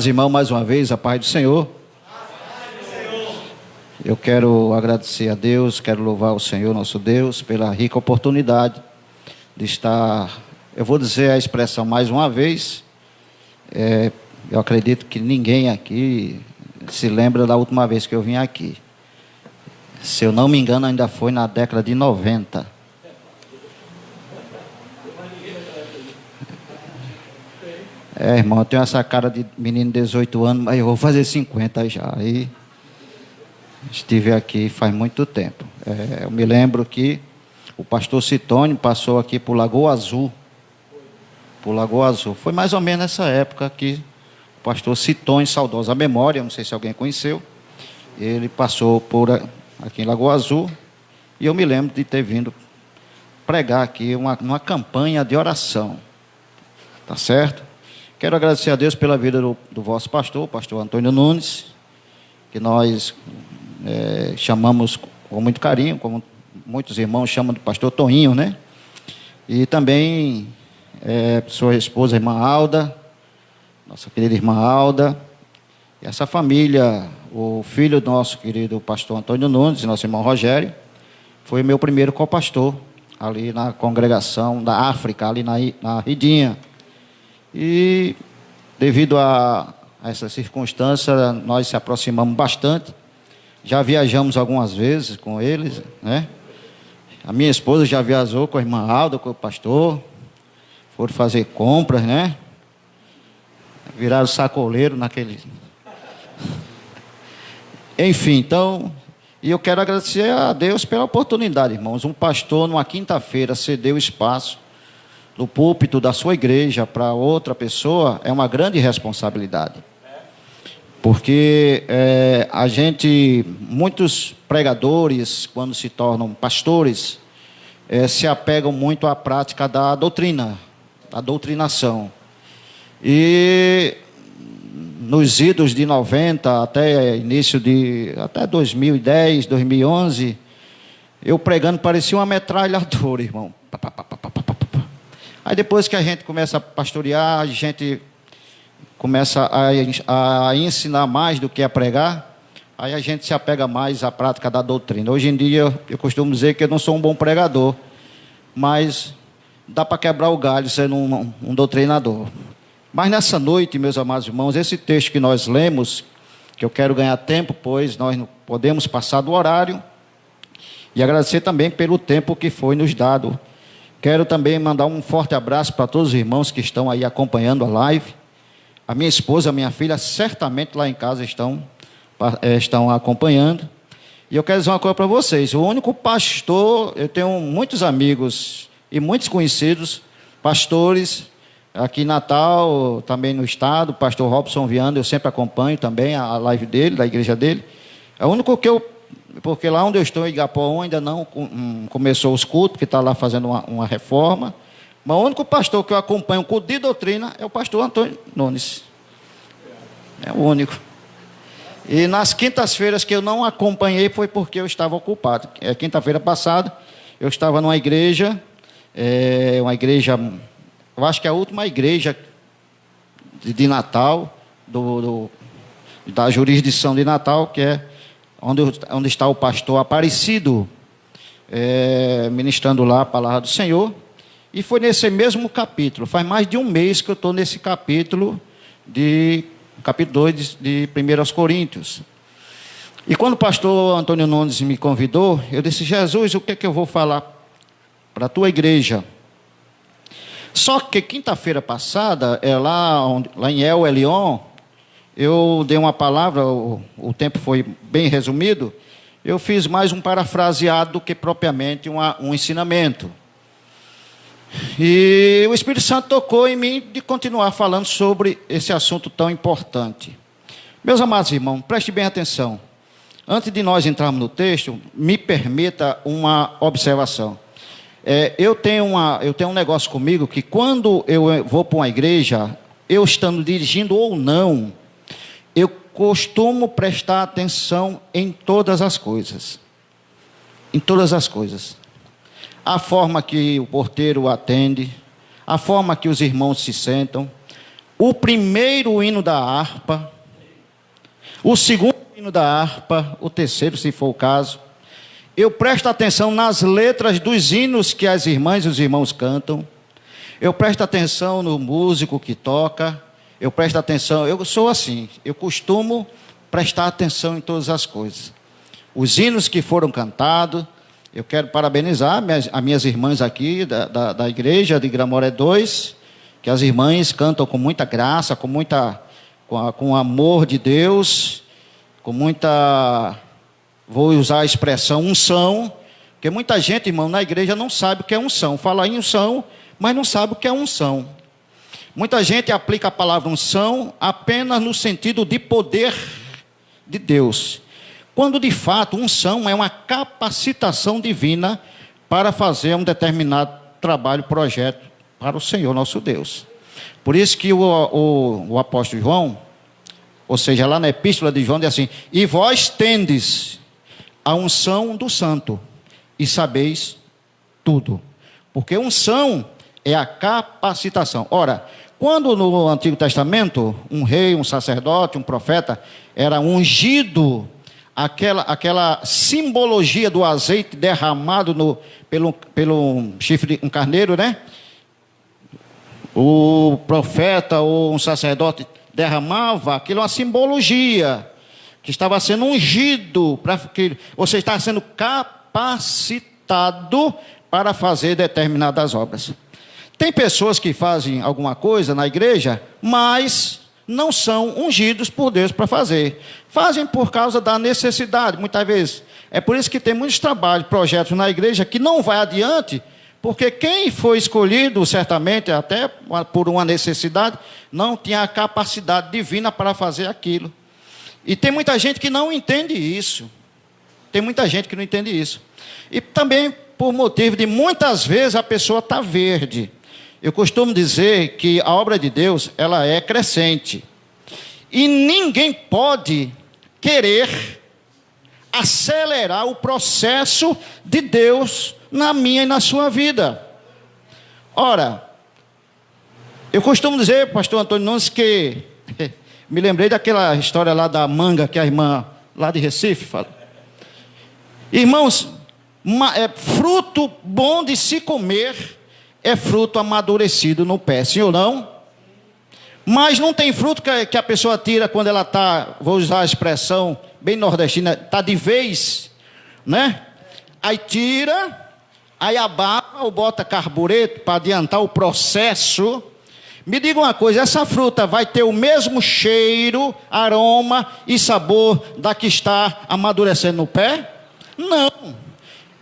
Irmão, mais uma vez, a paz do Senhor. Eu quero agradecer a Deus, quero louvar o Senhor, nosso Deus, pela rica oportunidade de estar, eu vou dizer a expressão mais uma vez, eu acredito que ninguém aqui se lembra da última vez que eu vim aqui. Se eu não me engano, ainda foi na década de 90. Irmão, eu tenho essa cara de menino de 18 anos, mas eu vou fazer 50 já. Aí estive aqui faz muito tempo. Eu me lembro que o pastor Citônio passou aqui por Lagoa Azul. Por Lagoa Azul. Foi mais ou menos nessa época que o pastor Citônio, saudosa memória, não sei se alguém conheceu, ele passou por aqui em Lagoa Azul, e eu me lembro de ter vindo pregar aqui uma campanha de oração. Tá certo? Quero agradecer a Deus pela vida do vosso pastor, o pastor Antônio Nunes, que nós chamamos com muito carinho, como muitos irmãos chamam de pastor Toninho, né? E também sua esposa, irmã Alda, nossa querida irmã Alda, e essa família, o filho do nosso querido pastor Antônio Nunes, nosso irmão Rogério, foi meu primeiro copastor, ali na congregação da África, ali na Ridinha. E devido a essa circunstância, nós se aproximamos bastante. Já viajamos algumas vezes com eles, né? A minha esposa já viajou com a irmã Alda, com o pastor. Foram fazer compras, né? Viraram sacoleiro naquele... Enfim, então... E eu quero agradecer a Deus pela oportunidade, irmãos. Um pastor, numa quinta-feira, cedeu espaço do púlpito da sua igreja para outra pessoa, é uma grande responsabilidade. Porque muitos pregadores, quando se tornam pastores, se apegam muito à prática da doutrina, da doutrinação. E nos idos de 90 até início até 2010, 2011, eu pregando parecia uma metralhadora, irmão. Aí depois que a gente começa a pastorear, a gente começa a ensinar mais do que a pregar, aí a gente se apega mais à prática da doutrina. Hoje em dia, eu costumo dizer que eu não sou um bom pregador, mas dá para quebrar o galho sendo um doutrinador. Mas nessa noite, meus amados irmãos, esse texto que nós lemos, que eu quero ganhar tempo, pois nós não podemos passar do horário, e agradecer também pelo tempo que foi nos dado. Quero também mandar um forte abraço para todos os irmãos que estão aí acompanhando a live. A minha esposa, a minha filha, certamente lá em casa estão acompanhando. E eu quero dizer uma coisa para vocês. O único pastor, eu tenho muitos amigos e muitos conhecidos, pastores, aqui em Natal, também no estado, o pastor Robson Viana, eu sempre acompanho também a live dele, da igreja dele. É o único que porque lá onde eu estou, em Igapó, ainda não começou os cultos, porque está lá fazendo uma reforma. Mas o único pastor que eu acompanho, culto de doutrina, é o pastor Antônio Nunes. É o único. E nas quintas-feiras que eu não acompanhei, foi porque eu estava ocupado. Quinta-feira passada, eu estava numa igreja, eu acho que é a última igreja de Natal, da jurisdição de Natal, que é onde está o pastor Aparecido, ministrando lá a palavra do Senhor. E foi nesse mesmo capítulo, faz mais de um mês que eu estou nesse capítulo 2 de 1 Coríntios. E quando o pastor Antônio Nunes me convidou, eu disse: Jesus, o que é que eu vou falar para a tua igreja? Só que quinta-feira passada, lá em El Elyon, eu dei uma palavra, o tempo foi bem resumido, eu fiz mais um parafraseado do que propriamente um ensinamento. E o Espírito Santo tocou em mim de continuar falando sobre esse assunto tão importante. Meus amados irmãos, preste bem atenção. Antes de nós entrarmos no texto, me permita uma observação. Eu tenho um negócio comigo que quando eu vou para uma igreja, eu estando dirigindo ou não, eu costumo prestar atenção em todas as coisas. Em todas as coisas. A forma que o porteiro atende, a forma que os irmãos se sentam, o primeiro hino da harpa, o segundo hino da harpa, o terceiro, se for o caso. Eu presto atenção nas letras dos hinos que as irmãs e os irmãos cantam. Eu presto atenção no músico que toca. Eu presto atenção, eu sou assim, eu costumo prestar atenção em todas as coisas. Os hinos que foram cantados, eu quero parabenizar as minhas irmãs aqui da igreja de Gramoré 2, que as irmãs cantam com muita graça, com amor de Deus, com muita, vou usar a expressão unção, porque muita gente, irmão, na igreja não sabe o que é unção. Fala em unção, mas não sabe o que é unção. Muita gente aplica a palavra unção apenas no sentido de poder de Deus, quando de fato unção é uma capacitação divina para fazer um determinado trabalho, projeto para o Senhor nosso Deus. Por isso que o apóstolo João, ou seja, lá na epístola de João diz assim: e vós tendes a unção do santo e sabeis tudo, porque unção é a capacitação. Ora, quando no Antigo Testamento, um rei, um sacerdote, um profeta, era ungido, aquela simbologia do azeite derramado pelo chifre de um carneiro, né? O profeta ou um sacerdote derramava, aquilo é uma simbologia, que estava sendo ungido, ou seja, estava sendo capacitado para fazer determinadas obras. Tem pessoas que fazem alguma coisa na igreja, mas não são ungidos por Deus para fazer. Fazem por causa da necessidade, muitas vezes. É por isso que tem muitos trabalhos, projetos na igreja que não vai adiante, porque quem foi escolhido, certamente, até por uma necessidade, não tinha a capacidade divina para fazer aquilo. E tem muita gente que não entende isso. Tem muita gente que não entende isso. E também por motivo de muitas vezes a pessoa está verde. Eu costumo dizer que a obra de Deus, ela é crescente. E ninguém pode querer acelerar o processo de Deus na minha e na sua vida. Ora, eu costumo dizer, pastor Antônio Nunes, que me lembrei daquela história lá da manga que a irmã lá de Recife fala. Irmãos, fruto bom de se comer é fruto amadurecido no pé, sim ou não? Mas não tem fruto que a pessoa tira quando ela está, vou usar a expressão bem nordestina, está de vez, né? Aí tira, aí abafa ou bota carbureto para adiantar o processo. Me diga uma coisa, essa fruta vai ter o mesmo cheiro, aroma e sabor da que está amadurecendo no pé? Não,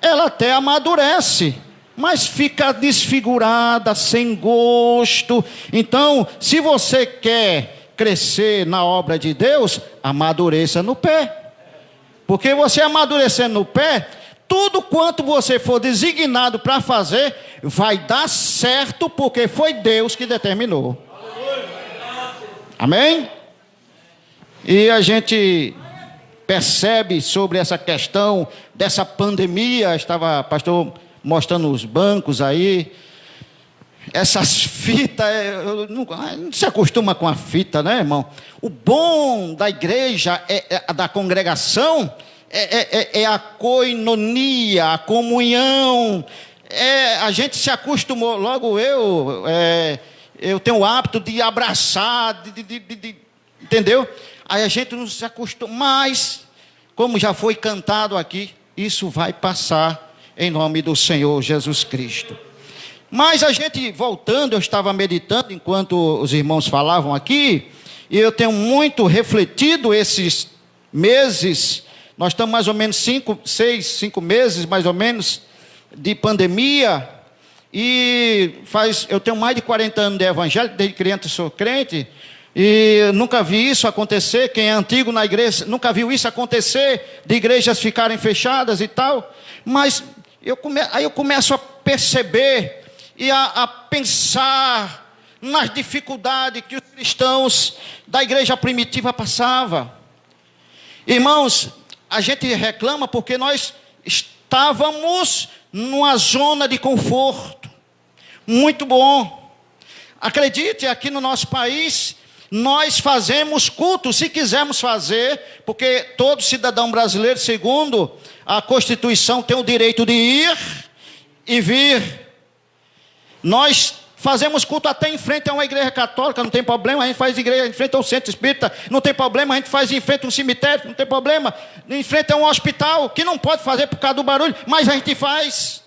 ela até amadurece, mas fica desfigurada, sem gosto. Então, se você quer crescer na obra de Deus, amadureça no pé. Porque você amadurecendo no pé, tudo quanto você for designado para fazer, vai dar certo, porque foi Deus que determinou. Amém? E a gente percebe sobre essa questão dessa pandemia, estava pastor mostrando os bancos aí, essas fitas, não se acostuma com a fita, né, irmão? O bom da igreja, da congregação, é a koinonia, a comunhão. A gente se acostumou, logo eu tenho o hábito de abraçar, entendeu? Aí a gente não se acostuma, mas, como já foi cantado aqui, isso vai passar em nome do Senhor Jesus Cristo. Mas a gente, voltando, eu estava meditando enquanto os irmãos falavam aqui, e eu tenho muito refletido esses meses. Nós estamos mais ou menos 5 meses, mais ou menos, de pandemia, e eu tenho mais de 40 anos de evangelho, desde criança sou crente, e nunca vi isso acontecer. Quem é antigo na igreja nunca viu isso acontecer, de igrejas ficarem fechadas e tal. Mas aí eu começo a perceber e a pensar nas dificuldades que os cristãos da igreja primitiva passavam. Irmãos, a gente reclama porque nós estávamos numa zona de conforto, muito bom. Acredite, aqui no nosso país, nós fazemos culto, se quisermos fazer, porque todo cidadão brasileiro, segundo a Constituição, tem o direito de ir e vir. Nós fazemos culto até em frente a uma igreja católica, não tem problema. A gente faz igreja em frente ao centro espírita, não tem problema. A gente faz em frente a um cemitério, não tem problema. Em frente a um hospital, que não pode fazer por causa do barulho, mas a gente faz,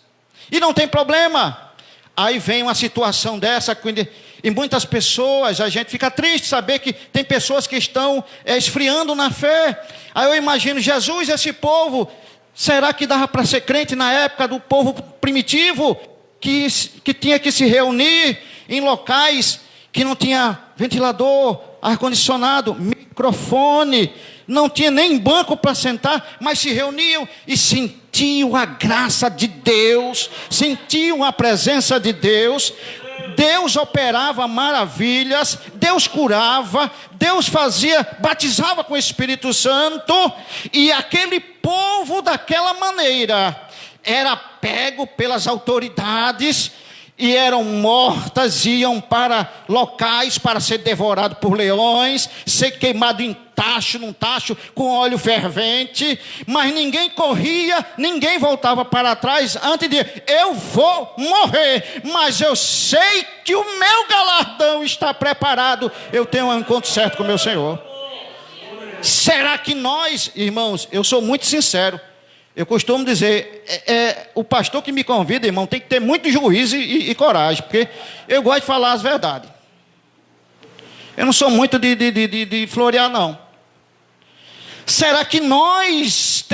e não tem problema. Aí vem uma situação dessa, e muitas pessoas, a gente fica triste saber que tem pessoas que estão esfriando na fé. Aí eu imagino, Jesus, esse povo, será que dava para ser crente na época do povo primitivo, que tinha que se reunir em locais que não tinha ventilador, ar-condicionado, microfone, não tinha nem banco para sentar, mas se reuniam e sentiam a graça de Deus, sentiam a presença de Deus. Deus operava maravilhas, Deus curava, Deus batizava com o Espírito Santo, e aquele povo daquela maneira era pego pelas autoridades e eram mortas, iam para locais para ser devorado por leões, ser queimado num tacho com óleo fervente, mas ninguém corria, ninguém voltava para trás antes de eu vou morrer, mas eu sei que o meu galardão está preparado, eu tenho um encontro certo com o meu Senhor. Será que nós, irmãos, eu sou muito sincero, eu costumo dizer, o pastor que me convida, irmão, tem que ter muito juízo e coragem, porque eu gosto de falar as verdades. Eu não sou muito de florear, não. Será que nós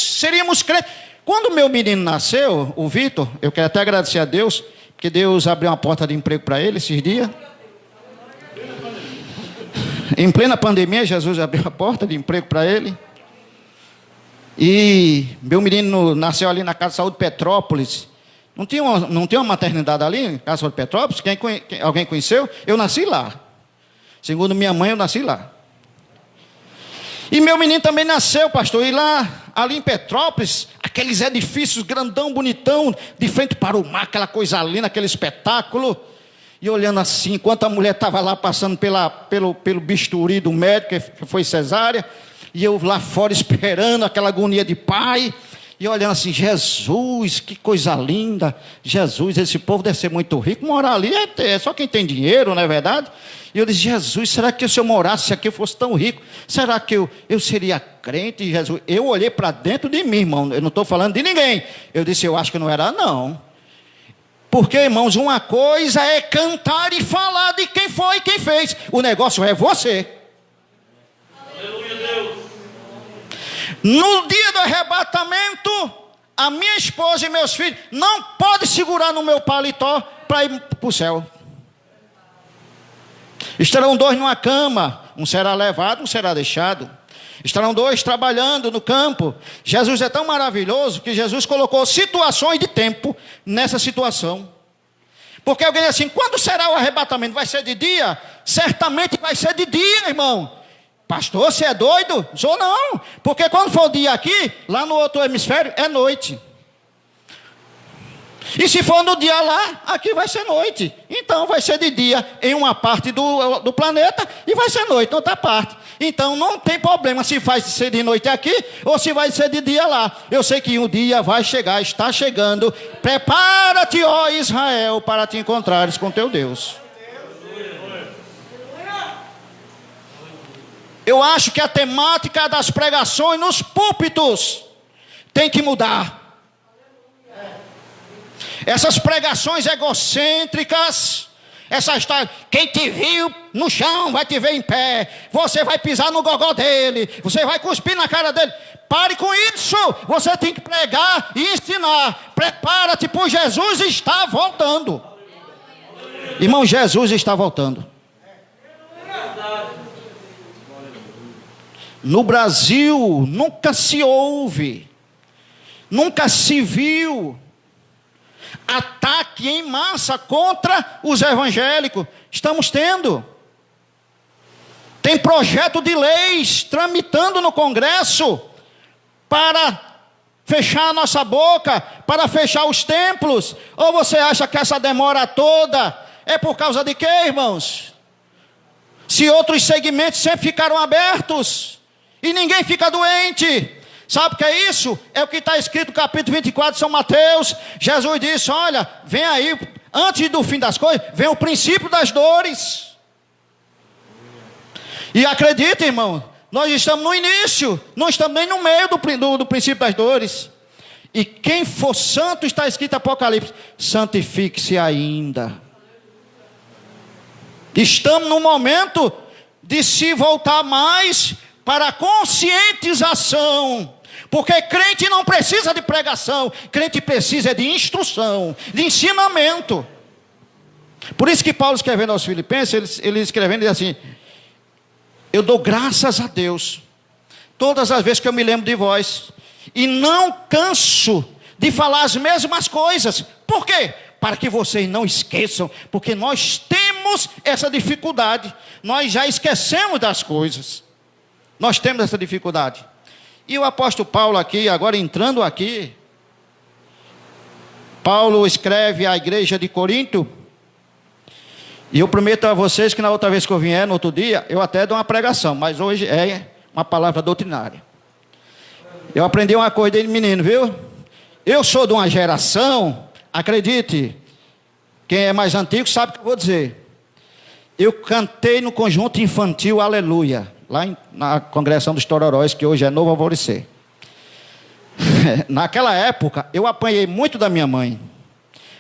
seríamos crentes? Quando meu menino nasceu, o Vitor, eu quero até agradecer a Deus, porque Deus abriu uma porta de emprego para ele esses dias. Em plena pandemia, Jesus abriu a porta de emprego para ele. E meu menino nasceu ali na Casa de Saúde Petrópolis. Não tinha uma maternidade ali, na Casa de Saúde Petrópolis? Alguém conheceu? Eu nasci lá. Segundo minha mãe, eu nasci lá. E meu menino também nasceu, pastor. E lá, ali em Petrópolis, aqueles edifícios grandão, bonitão, de frente para o mar, aquela coisa linda, aquele espetáculo. E olhando assim, enquanto a mulher estava lá passando pelo bisturi do médico, que foi cesárea, e eu lá fora esperando, aquela agonia de pai, e olhando assim, Jesus, que coisa linda, Jesus, esse povo deve ser muito rico, morar ali é só quem tem dinheiro, não é verdade? E eu disse, Jesus, será que se eu morasse aqui, eu fosse tão rico, será que eu seria crente, Jesus? Eu olhei para dentro de mim, irmão, eu não estou falando de ninguém, eu disse, eu acho que não era não, porque, irmãos, uma coisa é cantar e falar de quem foi e quem fez, o negócio é você. No dia do arrebatamento, a minha esposa e meus filhos não podem segurar no meu paletó para ir para o céu. Estarão 2 numa cama, um será levado, um será deixado. Estarão 2 trabalhando no campo. Jesus é tão maravilhoso que Jesus colocou situações de tempo nessa situação. Porque alguém diz assim, quando será o arrebatamento? Vai ser de dia? Certamente vai ser de dia, irmão. Pastor, você é doido? Sou não, porque quando for dia aqui, lá no outro hemisfério, é noite. E se for no dia lá, aqui vai ser noite. Então vai ser de dia em uma parte do planeta e vai ser noite em outra parte. Então não tem problema se vai ser de noite aqui ou se vai ser de dia lá. Eu sei que um dia vai chegar, está chegando. Prepara-te, ó Israel, para te encontrares com teu Deus. Eu acho que a temática das pregações nos púlpitos tem que mudar. Essas pregações egocêntricas, quem te viu no chão vai te ver em pé, você vai pisar no gogó dele, você vai cuspir na cara dele. Pare com isso, você tem que pregar e ensinar. Prepara-te, pois Jesus está voltando. Irmão, Jesus está voltando. No Brasil, nunca se ouve, nunca se viu ataque em massa contra os evangélicos. Estamos tendo. Tem projeto de leis tramitando no Congresso para fechar a nossa boca, para fechar os templos. Ou você acha que essa demora toda É por causa de quê, irmãos? Se outros segmentos sempre ficaram abertos e ninguém fica doente. Sabe o que é isso? É o que está escrito no capítulo 24 de São Mateus. Jesus disse, olha, vem aí, antes do fim das coisas, vem o princípio das dores. E acredita, irmão, nós estamos no início, não estamos nem no meio do princípio das dores. E quem for santo, está escrito em Apocalipse, santifique-se ainda. Estamos no momento de se voltar mais para a conscientização. Porque crente não precisa de pregação, crente precisa de instrução, de ensinamento. Por isso que Paulo, escrevendo aos Filipenses, ele escrevendo, diz assim, eu dou graças a Deus, todas as vezes que eu me lembro de vós, e não canso de falar as mesmas coisas. Por quê? Para que vocês não esqueçam, porque nós temos essa dificuldade, nós já esquecemos das coisas, nós temos essa dificuldade. E o apóstolo Paulo aqui, agora entrando aqui, Paulo escreve à igreja de Corinto, e eu prometo a vocês que na outra vez que eu vier, no outro dia, eu até dou uma pregação, mas hoje é uma palavra doutrinária. Eu aprendi uma coisa dele, menino, viu? Eu sou de uma geração, acredite, quem é mais antigo sabe o que eu vou dizer. Eu cantei no conjunto infantil Aleluia, lá na congregação dos Tororóis, que hoje é Novo Alvorecer. Naquela época, eu apanhei muito da minha mãe.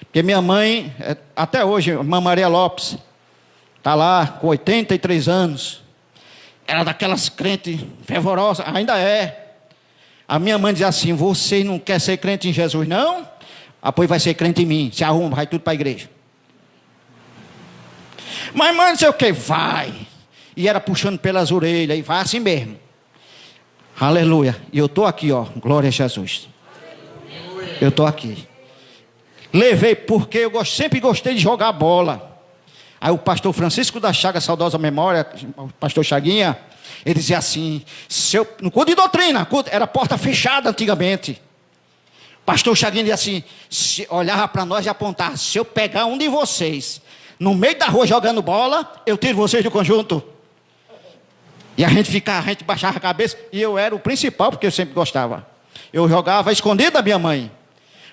Porque minha mãe, até hoje, irmã Maria Lopes, está lá com 83 anos. Era daquelas crentes fervorosas, ainda é. A minha mãe dizia assim, você não quer ser crente em Jesus, não? Pois vai ser crente em mim, se arruma, vai tudo para a igreja. Mas mãe, não sei o que, vai. E era puxando pelas orelhas, e vai assim mesmo. Aleluia. E eu estou aqui, ó, glória a Jesus. Eu estou aqui. Levei, porque eu sempre gostei de jogar bola. Aí o pastor Francisco da Chaga, saudosa memória, o pastor Chaguinha, ele dizia assim, no culto de doutrina, era porta fechada antigamente. Pastor Chaguinha dizia assim, olhava para nós e apontava, se eu pegar um de vocês, no meio da rua jogando bola, eu tiro vocês do conjunto. E a gente baixava a cabeça, e eu era o principal, porque eu sempre gostava. Eu jogava escondido da minha mãe,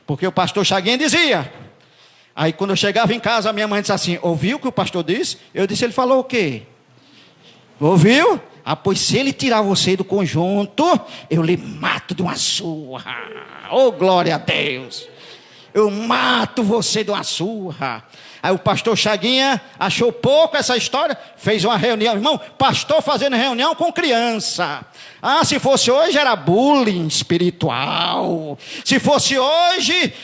porque o pastor Chaguinha dizia. Aí quando eu chegava em casa, a minha mãe disse assim, ouviu o que o pastor disse? Eu disse, ele falou o quê? Ouviu? Pois se ele tirar você do conjunto, eu lhe mato de uma surra. Oh, glória a Deus. Eu mato você de uma surra. Aí o pastor Chaguinha achou pouco essa história, fez uma reunião. Irmão, pastor fazendo reunião com criança. Se fosse hoje era bullying espiritual. Se fosse hoje,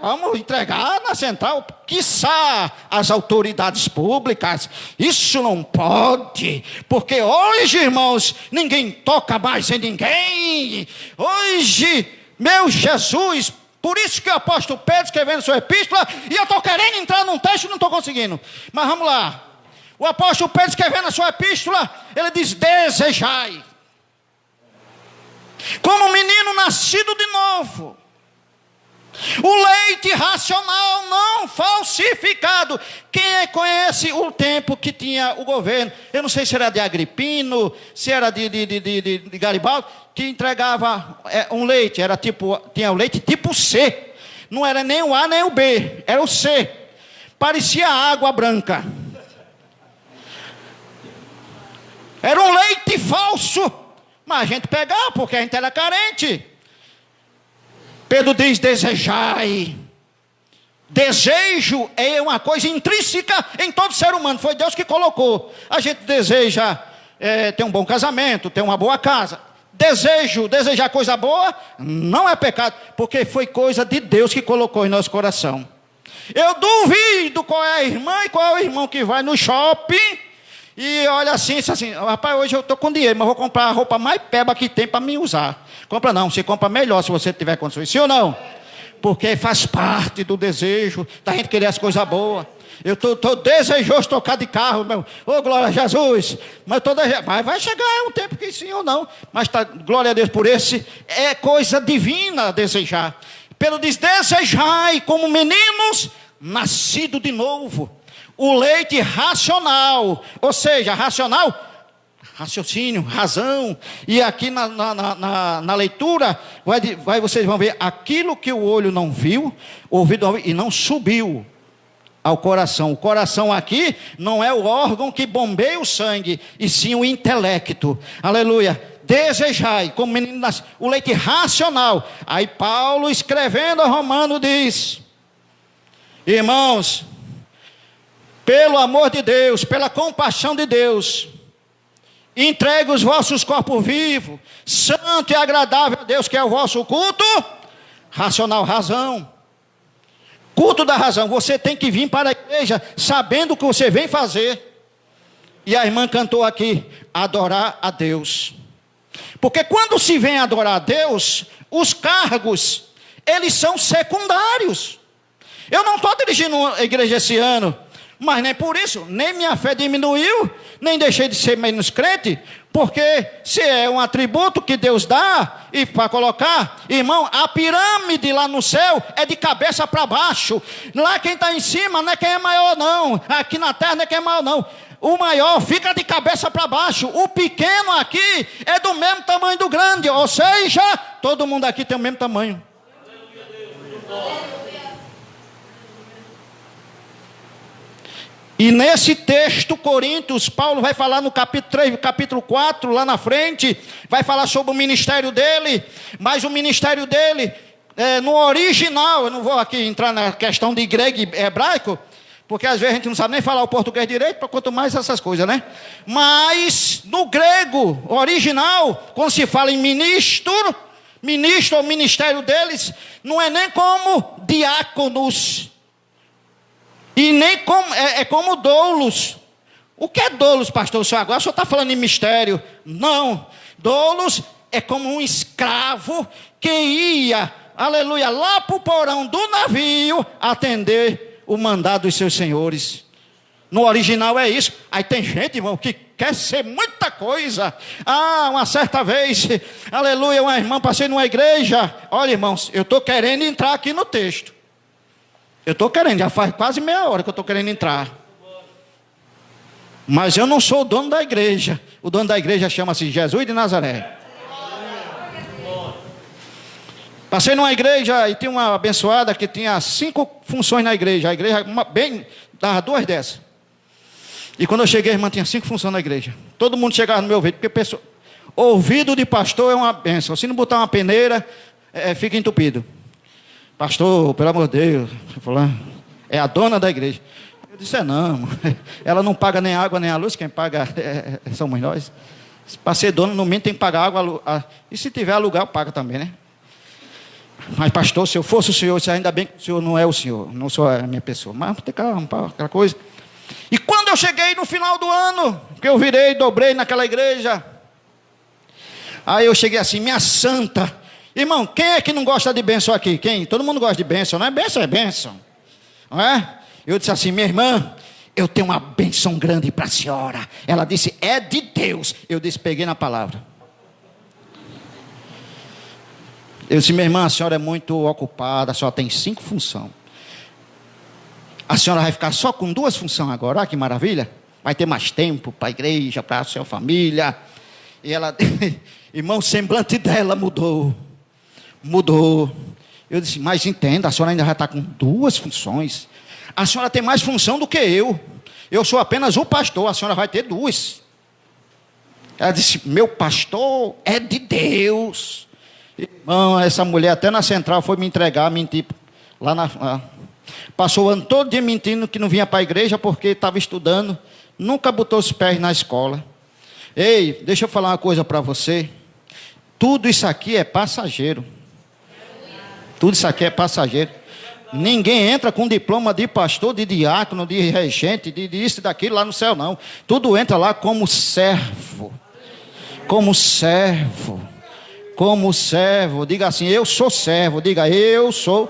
vamos entregar na central, quiçá as autoridades públicas. Isso não pode, porque hoje, irmãos, ninguém toca mais em ninguém. Hoje, meu Jesus, por isso que o apóstolo Pedro escrevendo sua epístola, e eu estou querendo entrar num texto e não estou conseguindo. Mas vamos lá. O apóstolo Pedro escrevendo a sua epístola, ele diz, desejai. Como um menino nascido de novo. O leite racional não falsificado. Quem conhece o tempo que tinha o governo? Eu não sei se era de Agripino, se era de Garibaldi, que entregava um leite. Tinha o leite tipo C. Não era nem o A nem o B, era o C. Parecia água branca. Era um leite falso. Mas a gente pegava porque a gente era carente. Pedro diz, desejai. Desejo é uma coisa intrínseca em todo ser humano. Foi Deus que colocou. A gente deseja ter um bom casamento, ter uma boa casa. Desejar coisa boa não é pecado, porque foi coisa de Deus que colocou em nosso coração. Eu duvido qual é a irmã e qual é o irmão que vai no shopping e olha assim, rapaz, hoje eu estou com dinheiro, mas vou comprar a roupa mais peba que tem para mim usar. Compra não, você compra melhor se você tiver condições, sim ou não? Porque faz parte do desejo da gente querer as coisas boas. Eu estou desejoso de tocar de carro, meu. Oh, glória a Jesus. Mas vai chegar um tempo que sim ou não. Mas glória a Deus por esse. É coisa divina desejar. Pedro diz, desejai como meninos nascidos de novo. o leite racional, ou seja, racional, raciocínio, razão. E aqui na leitura, vocês vão ver aquilo que o olho não viu, o ouvido não ouviu, e não subiu ao coração. O coração aqui não é o órgão que bombeia o sangue, e sim o intelecto. Aleluia. Desejai, como menino nasce, o leite racional. Aí Paulo, escrevendo a Romano, diz: irmãos, pelo amor de Deus, pela compaixão de Deus, entregue os vossos corpos vivos, santo e agradável a Deus, que é o vosso culto racional, razão. Culto da razão. Você tem que vir para a igreja sabendo o que você vem fazer. E a irmã cantou aqui: adorar a Deus. Porque quando se vem adorar a Deus, os cargos, eles são secundários. Eu não estou dirigindo a igreja esse ano, mas nem por isso, nem minha fé diminuiu, nem deixei de ser menos crente, porque se é um atributo que Deus dá, e para colocar, irmão, a pirâmide lá no céu é de cabeça para baixo. Lá quem está em cima não é quem é maior não, aqui na terra não é quem é maior não. O maior fica de cabeça para baixo, o pequeno aqui é do mesmo tamanho do grande, ou seja, todo mundo aqui tem o mesmo tamanho. E nesse texto, Coríntios, Paulo vai falar no capítulo 3, capítulo 4, lá na frente, vai falar sobre o ministério dele, mas o ministério dele, no original, eu não vou aqui entrar na questão de grego e hebraico, porque às vezes a gente não sabe nem falar o português direito, quanto mais essas coisas, né? Mas no grego original, quando se fala em ministro ou ministério deles, não é nem como diáconos, e nem como, como doulos. O que é doulos, pastor? O senhor agora só está falando em mistério. Não, doulos é como um escravo que ia, aleluia, lá para o porão do navio atender o mandado dos seus senhores. No original é isso. Aí tem gente, irmão, que quer ser muita coisa. Uma certa vez, aleluia, uma irmã, passei numa igreja. Olha, irmãos, eu estou querendo entrar aqui no texto. Eu estou querendo, já faz quase meia hora que eu estou querendo entrar. Mas eu não sou o dono da igreja. O dono da igreja chama-se Jesus de Nazaré. Passei numa igreja e tinha uma abençoada que tinha 5 funções na igreja. A igreja dava 2 dessas. E quando eu cheguei, a irmã tinha 5 funções na igreja. Todo mundo chegava no meu ouvido, porque ouvido de pastor é uma bênção. Se não botar uma peneira, fica entupido. Pastor, pelo amor de Deus, é a dona da igreja. Eu disse, não, ela não paga nem a água nem a luz, quem paga somos nós. Para ser dona, no mínimo tem que pagar água, e se tiver aluguel, paga também, né? Mas pastor, se eu fosse o senhor, ainda bem que o senhor não é o senhor, não sou a minha pessoa, mas tem calma, aquela coisa. E quando eu cheguei no final do ano, que eu dobrei naquela igreja, aí eu cheguei assim, minha santa. Irmão, quem é que não gosta de bênção aqui? Quem? Todo mundo gosta de bênção, não é? Bênção é bênção, não é? Eu disse assim, minha irmã, eu tenho uma bênção grande para a senhora. Ela disse, é de Deus. Eu disse, peguei na palavra. Eu disse, minha irmã, a senhora é muito ocupada, a senhora tem 5 funções. A senhora vai ficar só com 2 funções agora, olha que maravilha. Vai ter mais tempo para a igreja, para a sua família. E ela, irmão, o semblante dela mudou. Eu disse, mas entenda, a senhora ainda vai estar com 2 funções. A senhora tem mais função do que eu. Eu sou apenas o pastor, a senhora vai ter 2. Ela disse, meu pastor é de Deus. Irmão, essa mulher até na central foi me entregar, mentir. Passou o ano todo dia mentindo que não vinha para a igreja porque estava estudando. Nunca botou os pés na escola. Ei, deixa eu falar uma coisa para você. Tudo isso aqui é passageiro. Tudo isso aqui é passageiro. Ninguém entra com diploma de pastor, de diácono, de regente, de isso e daquilo lá no céu, não. Tudo entra lá como servo. Como servo. Como servo. Diga assim, eu sou servo. Diga, eu sou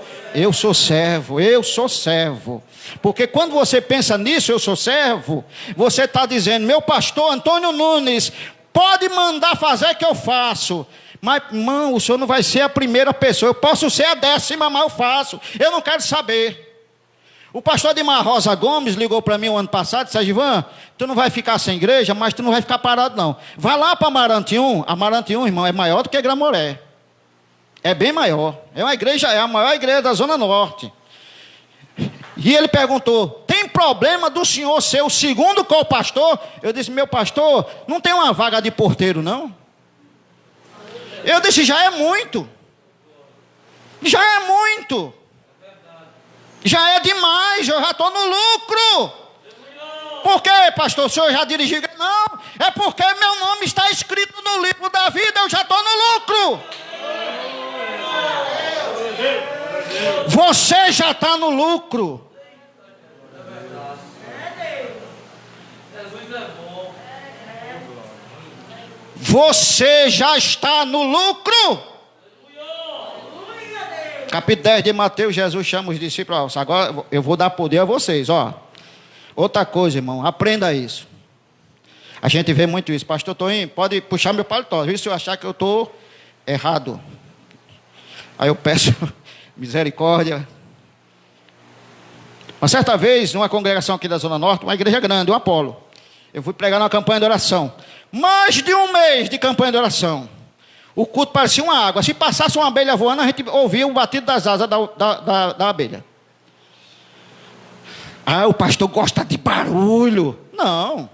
servo. Eu sou servo. Porque quando você pensa nisso, eu sou servo, você está dizendo, meu pastor Antônio Nunes, pode mandar fazer que eu faço. Mas, irmão, o senhor não vai ser a primeira pessoa. Eu posso ser a 10ª, mas eu faço. Eu não quero saber. O pastor Adimar Rosa Gomes ligou para mim o ano passado e disse: Ivan, tu não vai ficar sem igreja, mas tu não vai ficar parado não. Vai lá para Amarantium. Amarantium, irmão, é maior do que Gramoré. É bem maior. É uma igreja, é a maior igreja da Zona Norte. E ele perguntou: tem problema do senhor ser o segundo co-pastor? Eu disse: meu pastor, não tem uma vaga de porteiro não? Eu disse: já é muito. Já é muito. Já é demais, eu já estou no lucro. Por quê, pastor? O senhor já dirigiu? Não, é porque meu nome está escrito no livro da vida, eu já estou no lucro. Você já está no lucro. Você já está no lucro. Capítulo 10 de Mateus, Jesus chama os discípulos: agora eu vou dar poder a vocês, ó. Outra coisa, irmão, aprenda isso. A gente vê muito isso. Pastor Toninho, pode puxar meu paletó, viu, se eu achar que eu estou errado. Aí eu peço misericórdia. Uma certa vez, numa congregação aqui da Zona Norte, uma igreja grande, o Apolo, eu fui pregar numa campanha de oração. Mais de um mês de campanha de oração. O culto parecia uma água. Se passasse uma abelha voando, a gente ouvia o batido das asas da abelha. Ah, o pastor gosta de barulho. Não.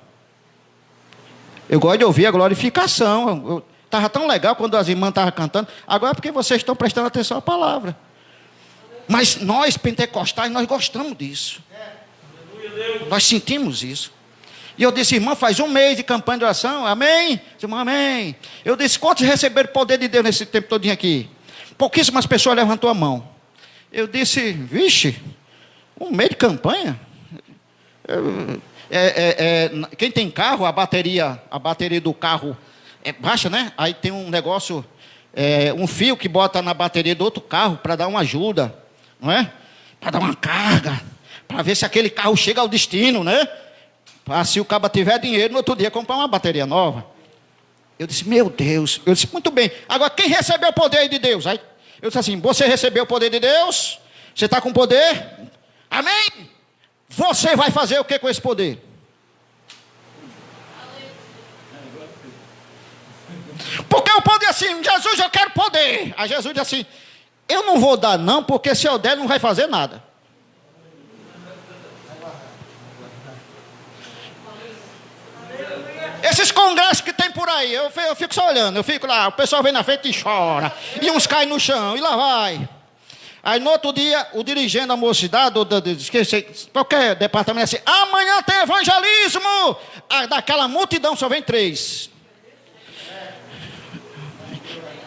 Eu gosto de ouvir a glorificação. Estava tão legal quando as irmãs estavam cantando. Agora é porque vocês estão prestando atenção à palavra. Mas nós, pentecostais, nós gostamos disso. Nós sentimos isso. E eu disse: irmã, faz um mês de campanha de oração, amém? Irmã, amém. Eu disse: quantos receberam o poder de Deus nesse tempo todinho aqui? Pouquíssimas pessoas levantou a mão. Eu disse: vixe, um mês de campanha? Quem tem carro, a bateria do carro é baixa, né? Aí tem um negócio, um fio que bota na bateria do outro carro para dar uma ajuda, não é? Para dar uma carga, para ver se aquele carro chega ao destino, né? Para se o cabo tiver dinheiro, no outro dia comprar uma bateria nova. Eu disse: meu Deus. Eu disse: muito bem. Agora, quem recebeu o poder de Deus? Aí eu disse assim: você recebeu o poder de Deus? Você está com poder? Amém? Você vai fazer o que com esse poder? Porque o poder assim: Jesus, eu quero poder. Aí Jesus disse assim: eu não vou dar não, porque se eu der não vai fazer nada. Esses congressos que tem por aí, eu fico só olhando, eu fico lá, o pessoal vem na frente e chora, e uns caem no chão, e lá vai. Aí no outro dia, o dirigente da mocidade, qualquer departamento, assim: amanhã tem evangelismo. Aí, daquela multidão só vem 3.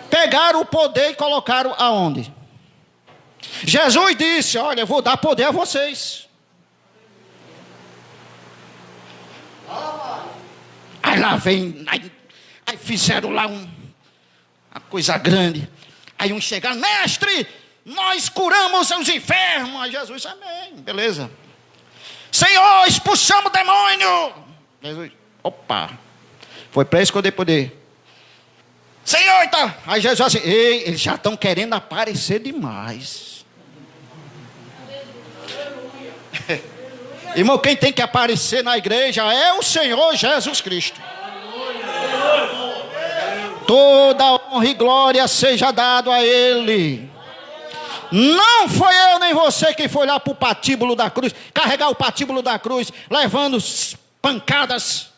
Pegaram o poder e colocaram aonde? Jesus disse: olha, eu vou dar poder a vocês. Aí lá vem, aí fizeram lá uma coisa grande. Aí uns chegaram: mestre, nós curamos os enfermos. Aí Jesus disse: amém, beleza. Senhor, expulsamos o demônio. Jesus: opa, foi para isso que eu dei poder. Senhor, então. Aí Jesus disse: ei, eles já estão querendo aparecer demais. Irmão, quem tem que aparecer na igreja é o Senhor Jesus Cristo. Toda honra e glória seja dado a Ele. Não foi eu nem você que foi lá para o patíbulo da cruz, carregar o patíbulo da cruz, levando pancadas,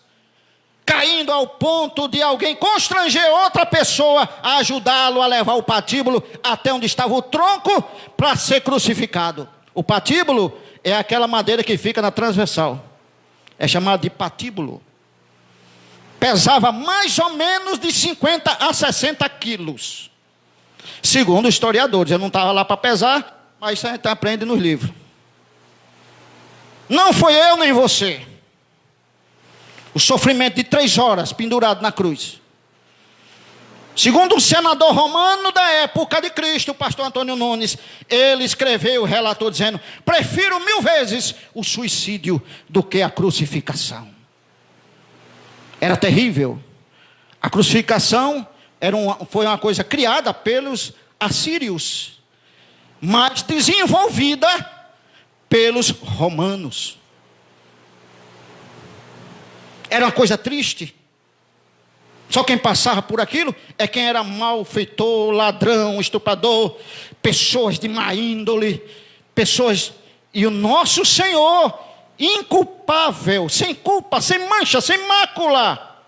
caindo ao ponto de alguém constranger outra pessoa a ajudá-lo a levar o patíbulo até onde estava o tronco para ser crucificado. O patíbulo é aquela madeira que fica na transversal. É chamado de patíbulo. Pesava mais ou menos de 50 a 60 quilos. Segundo os historiadores. Eu não estava lá para pesar, mas isso a gente aprende nos livros. Não foi eu nem você. O sofrimento de 3 horas pendurado na cruz. Segundo um senador romano da época de Cristo, o pastor Antônio Nunes, ele escreveu, relatou dizendo: prefiro 1000 vezes o suicídio do que a crucificação. Era terrível. A crucificação foi uma coisa criada pelos assírios, mas desenvolvida pelos romanos. Era uma coisa triste. Só quem passava por aquilo é quem era malfeitor, ladrão, estuprador, pessoas de má índole, pessoas... E o nosso Senhor, inculpável, sem culpa, sem mancha, sem mácula,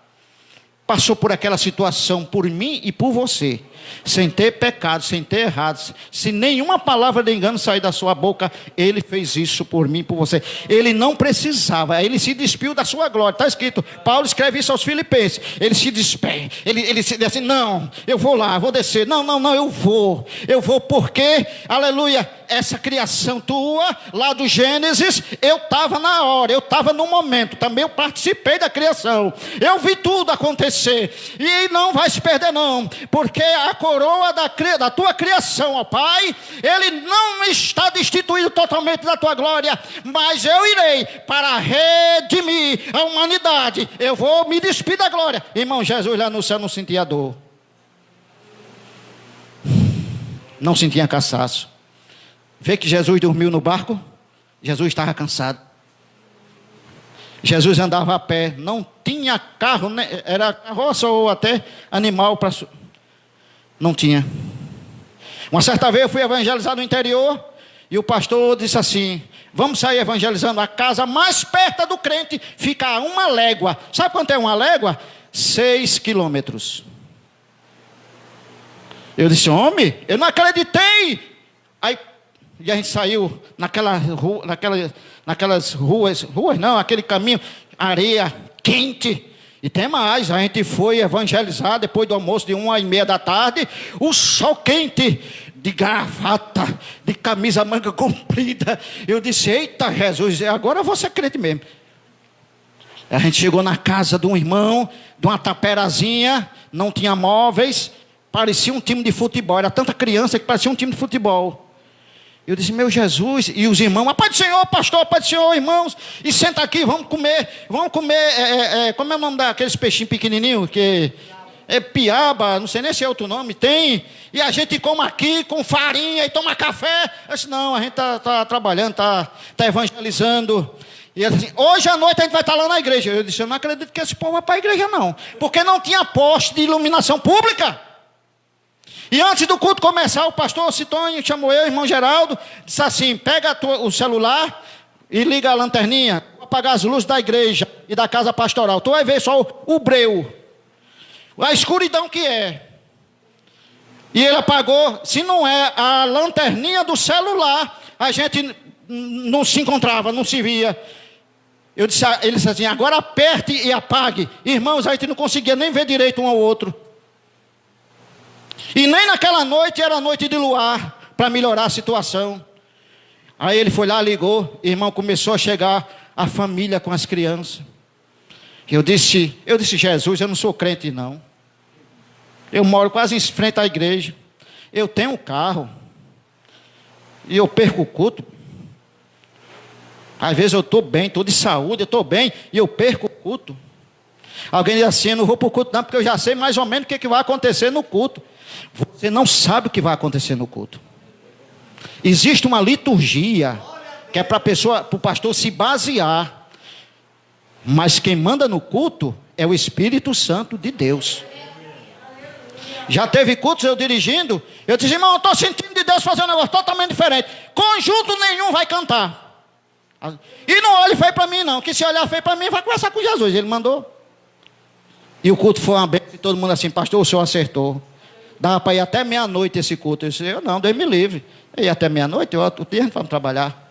passou por aquela situação por mim e por você, sem ter pecado, sem ter errado, se nenhuma palavra de engano sair da sua boca. Ele fez isso por mim e por você. Ele não precisava, ele se despiu da sua glória. Está escrito, Paulo escreve isso aos Filipenses. Ele se despede, ele se diz assim: não, eu vou lá, vou descer. Não, eu vou porque, aleluia, essa criação tua, lá do Gênesis, eu estava na hora, eu estava no momento, também eu participei da criação, eu vi tudo acontecer, e não vai se perder não, porque a coroa da tua criação, ó Pai, ele não está destituído totalmente da tua glória, mas eu irei para redimir a humanidade, eu vou me despir da glória. Irmão, Jesus lá no céu não sentia dor, não sentia cansaço. Vê que Jesus dormiu no barco, Jesus estava cansado. Jesus andava a pé, não tinha carro, né? Era carroça ou até animal para... Não tinha. Uma certa vez eu fui evangelizar no interior, e o pastor disse assim: vamos sair evangelizando. A casa mais perto do crente fica a 1 légua. Sabe quanto é 1 légua? 6 quilômetros. Eu disse: homem, eu não acreditei. Aí, e a gente saiu naquelas ruas não, aquele caminho, areia quente. E tem mais, a gente foi evangelizar depois do almoço de 1h30 da tarde, o sol quente, de gravata, de camisa manga comprida. Eu disse: eita Jesus, agora eu vou ser crente mesmo. A gente chegou na casa de um irmão, de uma taperazinha, não tinha móveis, parecia um time de futebol, era tanta criança que parecia um time de futebol. Eu disse: meu Jesus. E os irmãos: a paz do Senhor, pastor, a paz do Senhor, irmãos, e senta aqui, vamos comer, como é o nome daqueles peixinhos pequenininhos, que é piaba, não sei nem se é outro nome, tem, e a gente come aqui com farinha e toma café. Eu disse: não, a gente está trabalhando, está evangelizando. E ele disse assim: hoje à noite a gente vai estar lá na igreja. Eu disse: eu não acredito que esse povo vai para a igreja não, porque não tinha poste de iluminação pública. E antes do culto começar, o pastor Citonho chamou eu, irmão Geraldo, disse assim: pega o celular e liga a lanterninha, vou apagar as luzes da igreja e da casa pastoral, tu vai ver só o breu, a escuridão que é. E ele apagou. Se não é a lanterninha do celular, a gente não se encontrava, não se via. Ele disse assim: agora aperte e apague. Irmãos, a gente não conseguia nem ver direito um ao outro. E nem naquela noite era noite de luar, para melhorar a situação. Aí ele foi lá, ligou, irmão, começou a chegar a família com as crianças. Eu disse: Jesus, eu não sou crente não. Eu moro quase em frente à igreja. Eu tenho um carro. E eu perco o culto. Às vezes eu estou bem, estou de saúde, eu estou bem, e eu perco o culto. Alguém diz assim: eu não vou para o culto não, porque eu já sei mais ou menos o que vai acontecer no culto. Você não sabe o que vai acontecer no culto. Existe uma liturgia que é para a pessoa, para o pastor se basear. Mas quem manda no culto é o Espírito Santo de Deus. Já teve cultos eu dirigindo, eu disse: irmão, eu estou sentindo de Deus fazer um negócio totalmente diferente. Conjunto nenhum vai cantar. E não olhe feio para mim não, que se olhar feio para mim vai conversar com Jesus. Ele mandou. E o culto foi uma bênção, e todo mundo assim: pastor, o senhor acertou. Dava para ir até meia-noite esse culto. Eu disse: eu não, Deus me livre. Eu ia até meia-noite, o dia vamos trabalhar.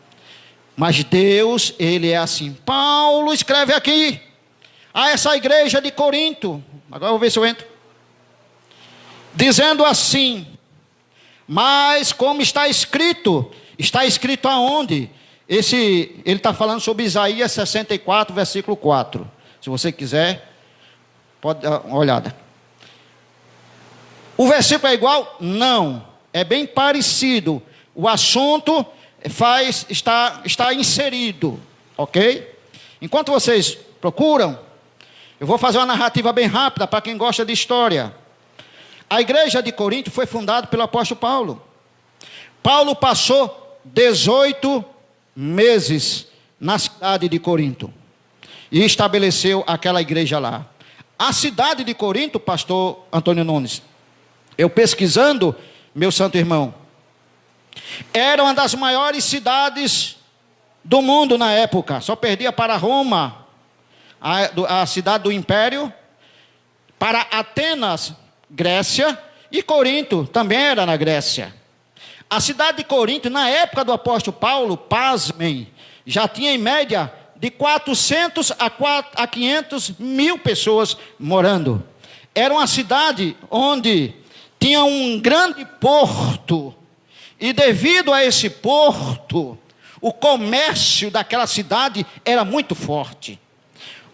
Mas Deus, Ele é assim. Paulo escreve aqui a essa igreja de Corinto. Agora eu vou ver se eu entro. Dizendo assim: mas como está escrito aonde? Ele está falando sobre Isaías 64, versículo 4. Se você quiser, pode dar uma olhada. O versículo é igual? Não. É bem parecido. O assunto está inserido. Ok? Enquanto vocês procuram, eu vou fazer uma narrativa bem rápida para quem gosta de história. A igreja de Corinto foi fundada pelo apóstolo Paulo. Paulo passou 18 meses na cidade de Corinto e estabeleceu aquela igreja lá. A cidade de Corinto, pastor Antônio Nunes, eu pesquisando, meu santo irmão, era uma das maiores cidades do mundo na época. Só perdia para Roma, a cidade do Império, para Atenas, Grécia, e Corinto também era na Grécia. A cidade de Corinto, na época do apóstolo Paulo, pasmem, já tinha em média de 400 a 500 mil pessoas morando. Era uma cidade onde tinha um grande porto, e devido a esse porto, o comércio daquela cidade era muito forte.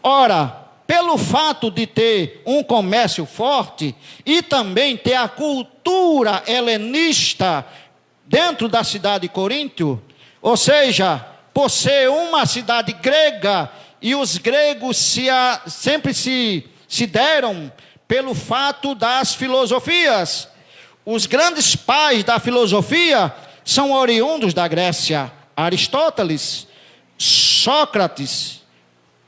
Ora, pelo fato de ter um comércio forte e também ter a cultura helenista dentro da cidade de Corinto, ou seja, por ser uma cidade grega, e os gregos sempre se deram pelo fato das filosofias. Os grandes pais da filosofia são oriundos da Grécia: Aristóteles, Sócrates,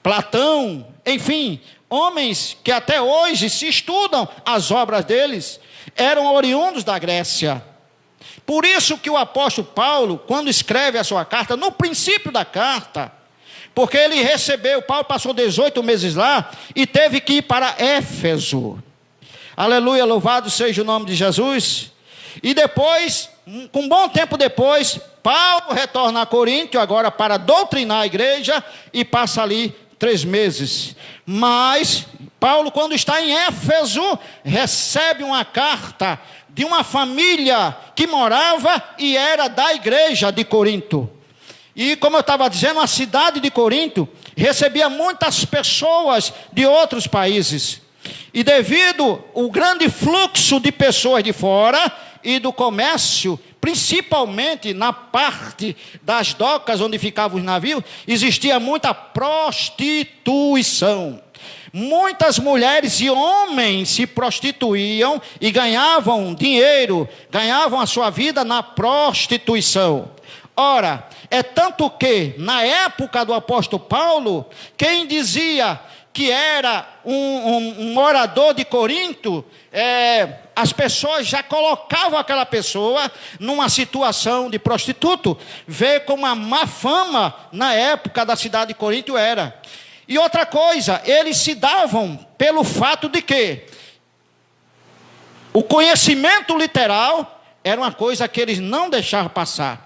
Platão, enfim, homens que até hoje se estudam as obras deles, eram oriundos da Grécia. Por isso que o apóstolo Paulo, quando escreve a sua carta, no princípio da carta, porque ele recebeu, Paulo passou 18 meses lá e teve que ir para Éfeso. Aleluia, louvado seja o nome de Jesus. E depois, com um bom tempo depois, Paulo retorna a Corinto, agora para doutrinar a igreja, e passa ali 3 meses. Mas Paulo, quando está em Éfeso, recebe uma carta de uma família que morava e era da igreja de Corinto. E como eu estava dizendo, a cidade de Corinto recebia muitas pessoas de outros países. E devido ao grande fluxo de pessoas de fora e do comércio, principalmente na parte das docas onde ficavam os navios, existia muita prostituição. Muitas mulheres e homens se prostituíam e ganhavam dinheiro, ganhavam a sua vida na prostituição. Ora, é tanto que, na época do apóstolo Paulo, quem dizia que era um morador de Corinto, as pessoas já colocavam aquela pessoa numa situação de prostituto. Vê como a má fama na época da cidade de Corinto era. E outra coisa, eles se davam pelo fato de que o conhecimento literal era uma coisa que eles não deixavam passar.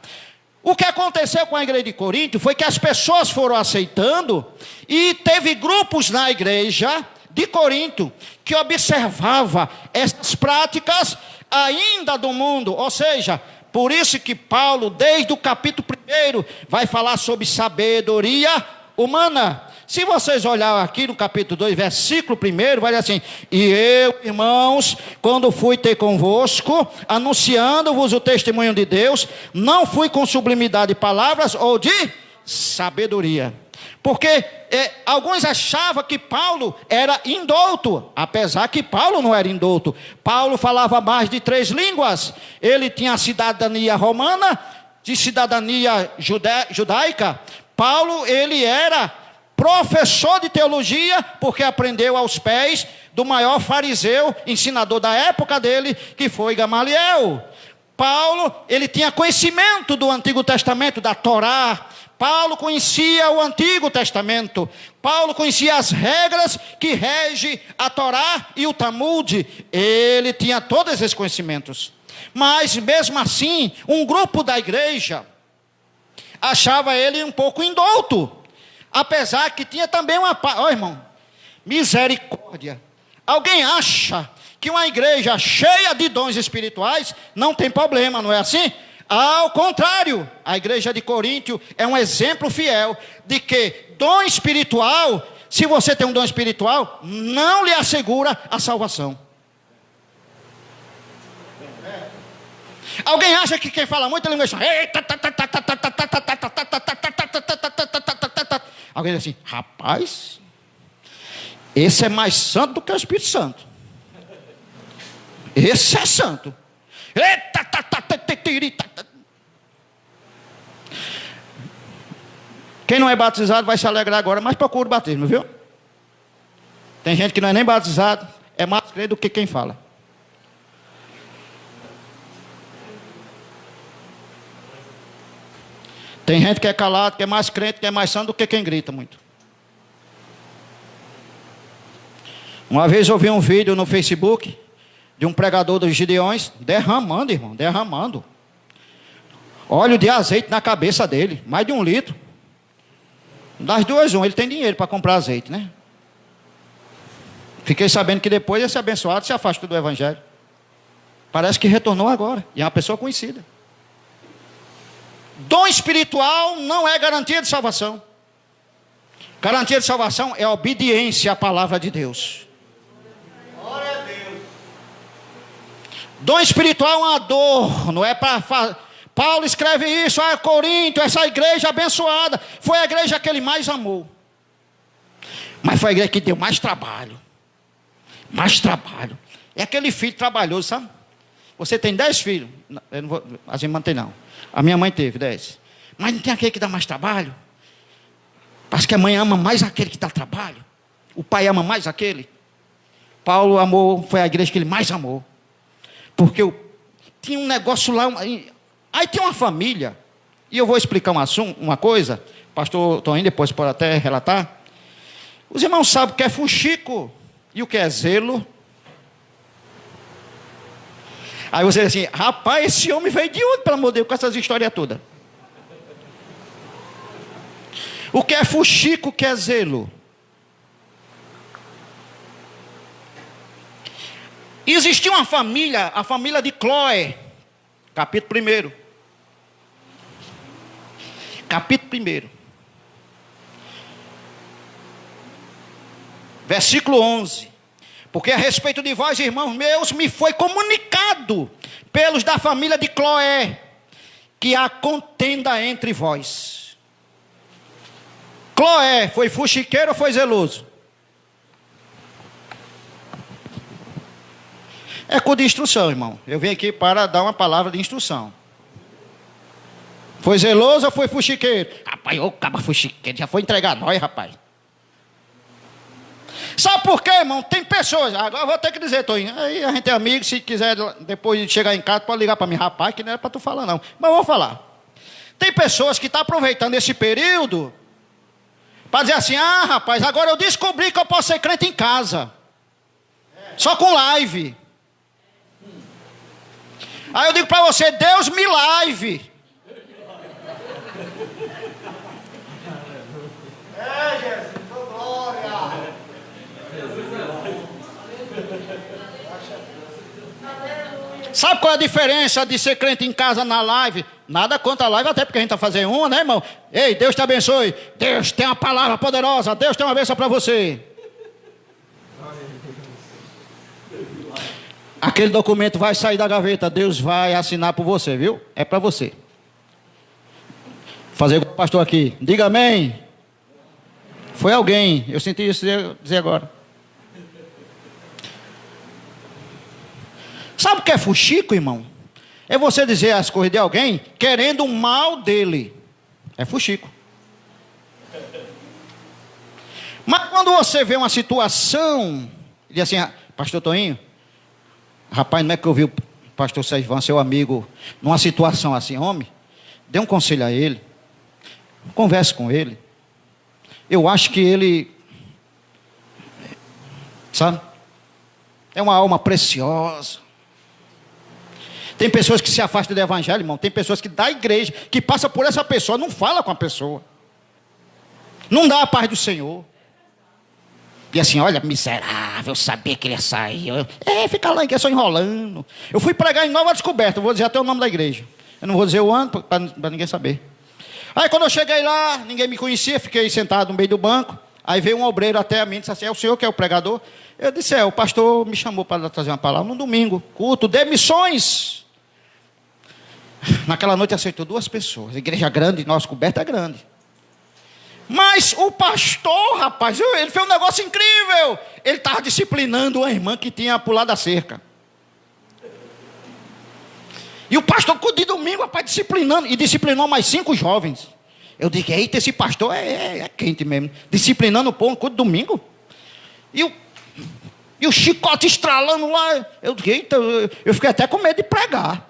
O que aconteceu com a igreja de Corinto foi que as pessoas foram aceitando, e teve grupos na igreja de Corinto que observava essas práticas ainda do mundo. Ou seja, por isso que Paulo, desde o capítulo 1, vai falar sobre sabedoria humana. Se vocês olharem aqui no capítulo 2, versículo 1, vai dizer assim: e eu, irmãos, quando fui ter convosco, anunciando-vos o testemunho de Deus, não fui com sublimidade de palavras ou de sabedoria. Porque alguns achavam que Paulo era indouto, apesar que Paulo não era indouto. Paulo falava mais de 3 línguas. Ele tinha a cidadania romana, de cidadania judaica. Paulo, ele era professor de teologia, porque aprendeu aos pés do maior fariseu, ensinador da época dele, que foi Gamaliel. Paulo, ele tinha conhecimento do Antigo Testamento, da Torá. Paulo conhecia o Antigo Testamento. Paulo conhecia as regras que regem a Torá e o Talmud. Ele tinha todos esses conhecimentos. Mas, mesmo assim, um grupo da igreja achava ele um pouco indouto. Apesar que tinha também uma... irmão, misericórdia. Alguém acha que uma igreja cheia de dons espirituais não tem problema, não é assim? Ao contrário, a igreja de Corinto é um exemplo fiel de que dom espiritual, se você tem um dom espiritual, não lhe assegura a salvação. Alguém acha que quem fala muito língua alguém diz assim: rapaz, esse é mais santo do que o Espírito Santo. Esse é santo. Quem não é batizado vai se alegrar agora, mas procura o batismo, viu? Tem gente que não é nem batizado, é mais crente do que quem fala. Tem gente que é calado, que é mais crente, que é mais santo do que quem grita muito. Uma vez eu vi um vídeo no Facebook de um pregador dos Gideões derramando, irmão, derramando óleo de azeite na cabeça dele, mais de 1 litro. Das duas, ele tem dinheiro para comprar azeite, né? Fiquei sabendo que depois esse abençoado se afastou do evangelho. Parece que retornou agora, e é uma pessoa conhecida. Dom espiritual não é garantia de salvação. Garantia de salvação é obediência à palavra de Deus. Glória a Deus. Dom espiritual é uma dor, não é para... Paulo escreve isso a Corinto, essa igreja abençoada, foi a igreja que ele mais amou. Mas foi a igreja que deu mais trabalho. Mais trabalho. É aquele filho trabalhoso, sabe? Você tem 10 filhos. Eu não vou, a gente mantém não. A minha mãe teve 10. Mas não tem aquele que dá mais trabalho? Parece que a mãe ama mais aquele que dá trabalho. O pai ama mais aquele. Paulo amou, foi a igreja que ele mais amou. Porque tinha um negócio lá. Aí tem uma família. E eu vou explicar uma coisa. Pastor Toninho depois pode até relatar. Os irmãos sabem o que é fuxico e o que é zelo. Aí você diz assim, rapaz, esse homem veio de onde, pelo amor de Deus, com essas histórias todas? O que é fuxico, o que é zelo? Existia uma família, a família de Cloé, capítulo 1. Capítulo 1. Versículo 11. Porque a respeito de vós, irmãos meus, me foi comunicado pelos da família de Cloé, que há contenda entre vós. Cloé foi fuxiqueiro ou foi zeloso? É com de instrução, irmão. Eu vim aqui para dar uma palavra de instrução. Foi zeloso ou foi fuxiqueiro? Rapaz, ô caba fuxiqueiro, já foi entregar nós, rapaz. Sabe por quê, irmão? Tem pessoas, agora eu vou ter que dizer, Toninho, aí a gente é amigo, se quiser depois de chegar em casa, pode ligar para mim, rapaz, que não era para tu falar não, mas eu vou falar. Tem pessoas que estão aproveitando esse período para dizer assim, rapaz, agora eu descobri que eu posso ser crente em casa, só com live. Aí eu digo para você, Deus me live. Jesus, glória. Sabe qual é a diferença de ser crente em casa na live? Nada contra a live, até porque a gente está fazendo uma, né, irmão? Ei, Deus te abençoe. Deus tem uma palavra poderosa. Deus tem uma bênção para você. Aquele documento vai sair da gaveta. Deus vai assinar por você, viu? É para você. Fazer com o pastor aqui. Diga amém. Foi alguém. Eu senti isso dizer agora. Sabe o que é fuxico, irmão? É você dizer as coisas de alguém querendo o mal dele. É fuxico. Mas quando você vê uma situação, diz assim, pastor Toninho, rapaz, não é que eu vi o pastor Sérgio, seu amigo, numa situação assim, homem, dê um conselho a ele, converse com ele. Eu acho que ele, sabe, é uma alma preciosa. Tem pessoas que se afastam do evangelho, irmão. Tem pessoas que da igreja, que passa por essa pessoa, não fala com a pessoa. Não dá a paz do Senhor. E assim, olha, miserável, eu sabia que ele ia sair. Fica lá, que é só enrolando. Eu fui pregar em Nova Descoberta, eu vou dizer até o nome da igreja. Eu não vou dizer o ano, para ninguém saber. Aí quando eu cheguei lá, ninguém me conhecia, fiquei sentado no meio do banco. Aí veio um obreiro até a mim e disse assim, é o senhor que é o pregador? Eu disse, o pastor me chamou para trazer uma palavra no domingo, culto de missões. Naquela noite aceitou 2 pessoas. Igreja grande, nossa coberta é grande. Mas o pastor, rapaz, ele fez um negócio incrível. Ele estava disciplinando uma irmã que tinha pulado a cerca. E o pastor, de domingo, rapaz, disciplinando. E disciplinou mais 5 jovens. Eu digo, eita, esse pastor é quente mesmo. Disciplinando o povo, culto domingo. E o chicote estralando lá. Eu digo, eita, eu fiquei até com medo de pregar.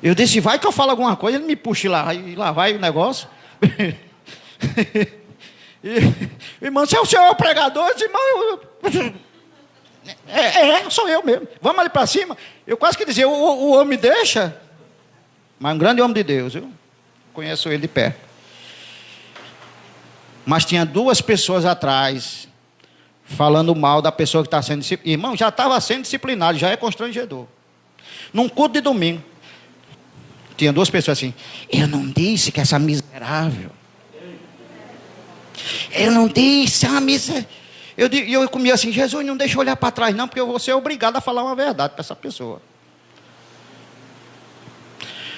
Eu disse, vai que eu falo alguma coisa, ele me puxa lá. E lá vai o negócio. Irmão, se o senhor é o pregador, eu disse, irmão, sou eu mesmo. Vamos ali para cima. Eu quase que dizia, o homem deixa. Mas um grande homem de Deus, eu conheço ele de perto. Mas tinha duas pessoas atrás, falando mal da pessoa que está sendo disciplinada. Irmão, já estava sendo disciplinado, já é constrangedor. Num culto de domingo, tinha duas pessoas assim, eu não disse que essa miserável. Eu não disse, a miserável. Eu comia assim, Jesus, não deixa eu olhar para trás não, porque eu vou ser obrigado a falar uma verdade para essa pessoa.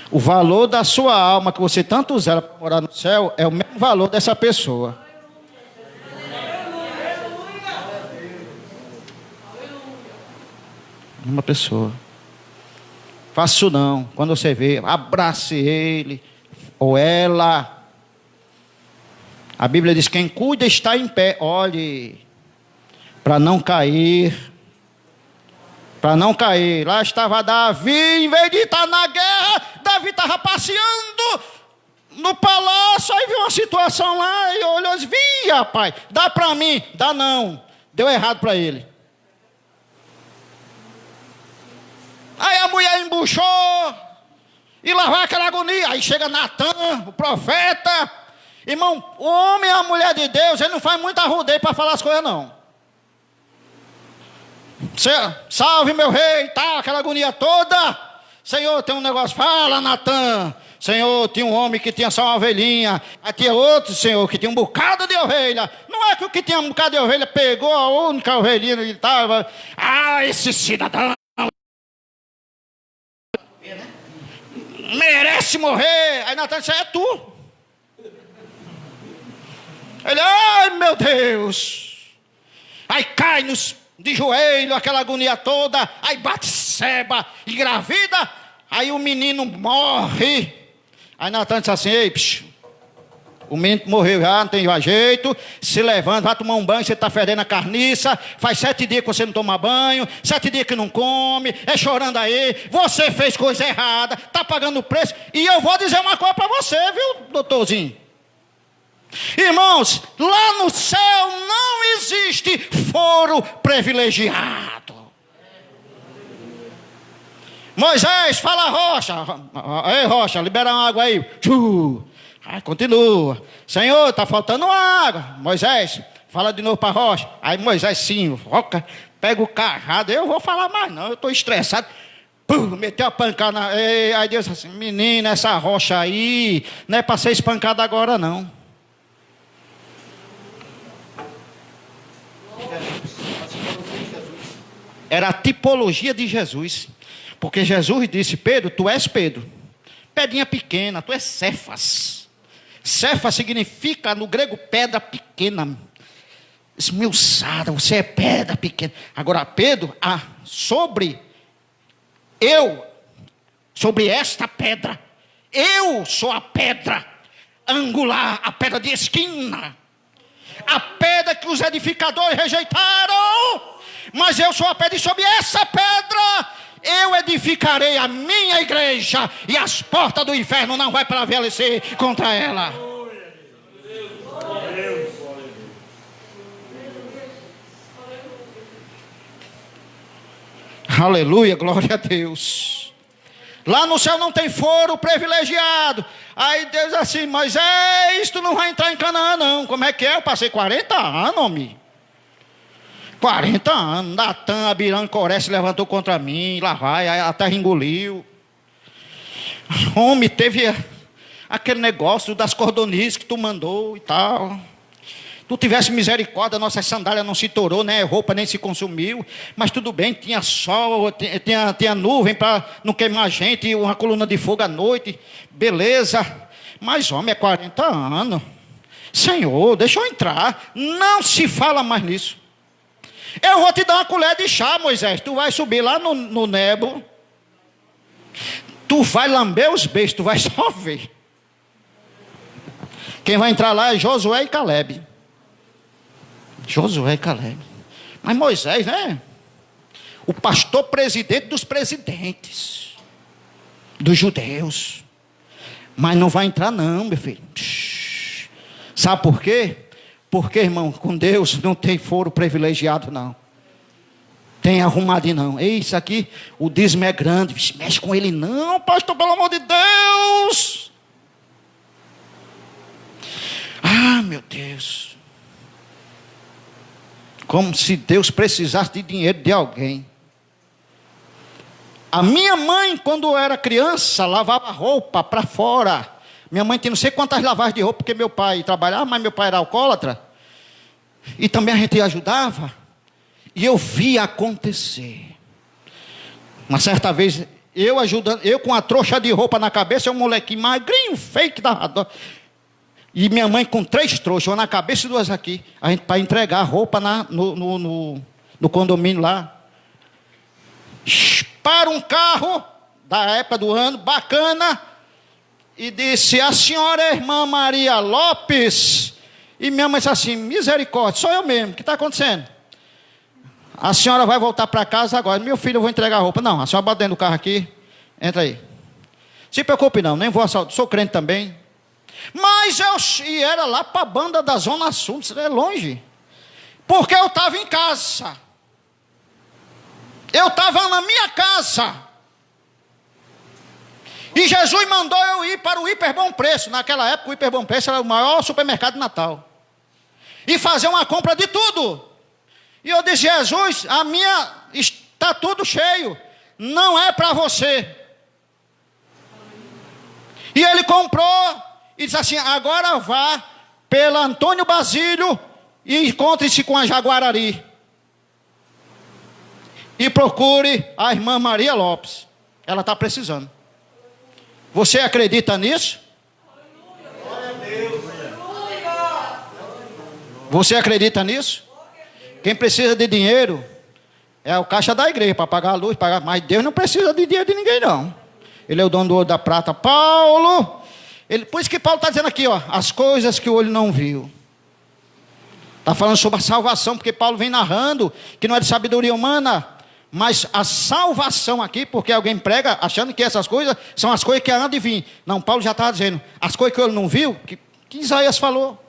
O valor da sua alma, que você tanto zela para morar no céu, é o mesmo valor dessa pessoa. Uma pessoa. Faça isso não. Quando você vê, abrace ele ou ela. A Bíblia diz, quem cuida está em pé. Olhe, para não cair. Para não cair. Lá estava Davi, em vez de estar na guerra, Davi estava passeando no palácio, aí viu uma situação lá, e olhou e disse, vi, rapaz, dá para mim, dá não. Deu errado para ele. Aí a mulher embuchou, e lá vai aquela agonia. Aí chega Natan, o profeta. Irmão, o homem e a mulher de Deus, ele não faz muita arrudeio para falar as coisas não. Salve meu rei, tal, aquela agonia toda. Senhor, tem um negócio, fala Natan. Senhor, tinha um homem que tinha só uma ovelhinha. Aí tinha outro, Senhor, que tinha um bocado de ovelha. Não é que o que tinha um bocado de ovelha pegou a única ovelhinha e estava. Ah, esse cidadão merece morrer. Aí Natan disse, é tu. Ele, ai meu Deus. Aí cai de joelho, aquela agonia toda. Aí Batseba, engravida. Aí o menino morre. Aí Natan disse assim, ei, o menino morreu já, não tem mais jeito. Se levanta, vai tomar um banho, você está fedendo a carniça. Faz 7 dias que você não toma banho, 7 dias que não come, é chorando aí. Você fez coisa errada, está pagando o preço. E eu vou dizer uma coisa para você, viu, doutorzinho? Irmãos, lá no céu não existe foro privilegiado. Moisés, fala a rocha. Ei, rocha, libera uma água aí. Aí continua. Senhor, está faltando água. Moisés, fala de novo para a rocha. Aí Moisés, sim, roca, pega o cajado. Eu vou falar mais não, eu estou estressado. Meteu a pancada. Aí Deus assim, menina, essa rocha aí não é para ser espancada agora não. Era a tipologia de Jesus. Porque Jesus disse, Pedro, tu és Pedro. Pedrinha pequena, tu és Cefas. Cefas significa no grego pedra pequena. Esmiuçada, você é pedra pequena. Agora Pedro, sobre esta pedra, eu sou a pedra angular, a pedra de esquina. A pedra que os edificadores rejeitaram. Mas eu sou a pedra, e sobre essa pedra eu edificarei a minha igreja, e as portas do inferno não vai prevalecer contra ela. Aleluia, glória a Deus. Lá no céu não tem foro privilegiado. Aí Deus assim, Moisés, tu não vai entrar em Canaã não. Como é que é? Eu passei 40 anos, homem. 40 anos, Natan, Abiram, Coré se levantou contra mim, lá vai, a terra engoliu. Homem, teve aquele negócio das cordonices que tu mandou e tal. Tu tivesse misericórdia, nossa sandália não se torou, né? Roupa nem se consumiu. Mas tudo bem, tinha sol, tinha nuvem para não queimar a gente, uma coluna de fogo à noite. Beleza. Mas homem, é 40 anos. Senhor, deixa eu entrar. Não se fala mais nisso. Eu vou te dar uma colher de chá, Moisés. Tu vai subir lá no Nebo. Tu vai lamber os beijos, tu vai só ver. Quem vai entrar lá é Josué e Caleb. Josué e Caleb. Mas Moisés, né? O pastor presidente dos presidentes, dos judeus. Mas não vai entrar não, meu filho. Sabe por quê? Porque, irmão, com Deus não tem foro privilegiado, não. Tem arrumadinho, não. Ei, isso aqui, o dízimo é grande. Mexe com ele não, pastor, pelo amor de Deus. Ah, meu Deus. Como se Deus precisasse de dinheiro de alguém. A minha mãe, quando eu era criança, lavava roupa para fora. Minha mãe tinha não sei quantas lavagens de roupa, porque meu pai trabalhava, mas meu pai era alcoólatra. E também a gente ajudava. E eu via acontecer. Uma certa vez, eu ajudando, eu com a trouxa de roupa na cabeça, um molequinho magrinho, feio que dava dó. E minha mãe com 3 trouxas, uma na cabeça e 2 aqui. A gente para entregar a roupa no condomínio lá. Para um carro da época do ano, bacana. E disse, a senhora é a irmã Maria Lopes? E minha mãe disse assim, misericórdia, sou eu mesmo, o que está acontecendo? A senhora vai voltar para casa agora. Meu filho, eu vou entregar a roupa. Não, a senhora bota dentro do carro aqui. Entra aí. Se preocupe não, nem vou assaltar. Sou crente também. Mas e era lá para a banda da Zona Sul. Isso é longe. Porque eu estava em casa. Eu estava na minha casa. E Jesus mandou eu ir para o Hiper Bom Preço. Naquela época o Hiper Bom Preço era o maior supermercado de Natal. E fazer uma compra de tudo. E eu disse, Jesus, a minha está tudo cheio. Não é para você. E ele comprou e disse assim, agora vá pela Antônio Basílio e encontre-se com a Jaguarari. E procure a irmã Maria Lopes. Ela está precisando. Você acredita nisso? Você acredita nisso? Quem precisa de dinheiro é o caixa da igreja para pagar a luz, mas Deus não precisa de dinheiro de ninguém não. Ele é o dono do ouro da prata. Paulo, por isso que Paulo está dizendo aqui, ó, as coisas que o olho não viu. Está falando sobre a salvação, porque Paulo vem narrando que não é de sabedoria humana, mas a salvação aqui, porque alguém prega achando que essas coisas são as coisas que há de vir. Não, Paulo já está dizendo, as coisas que o olho não viu, que Isaías falou.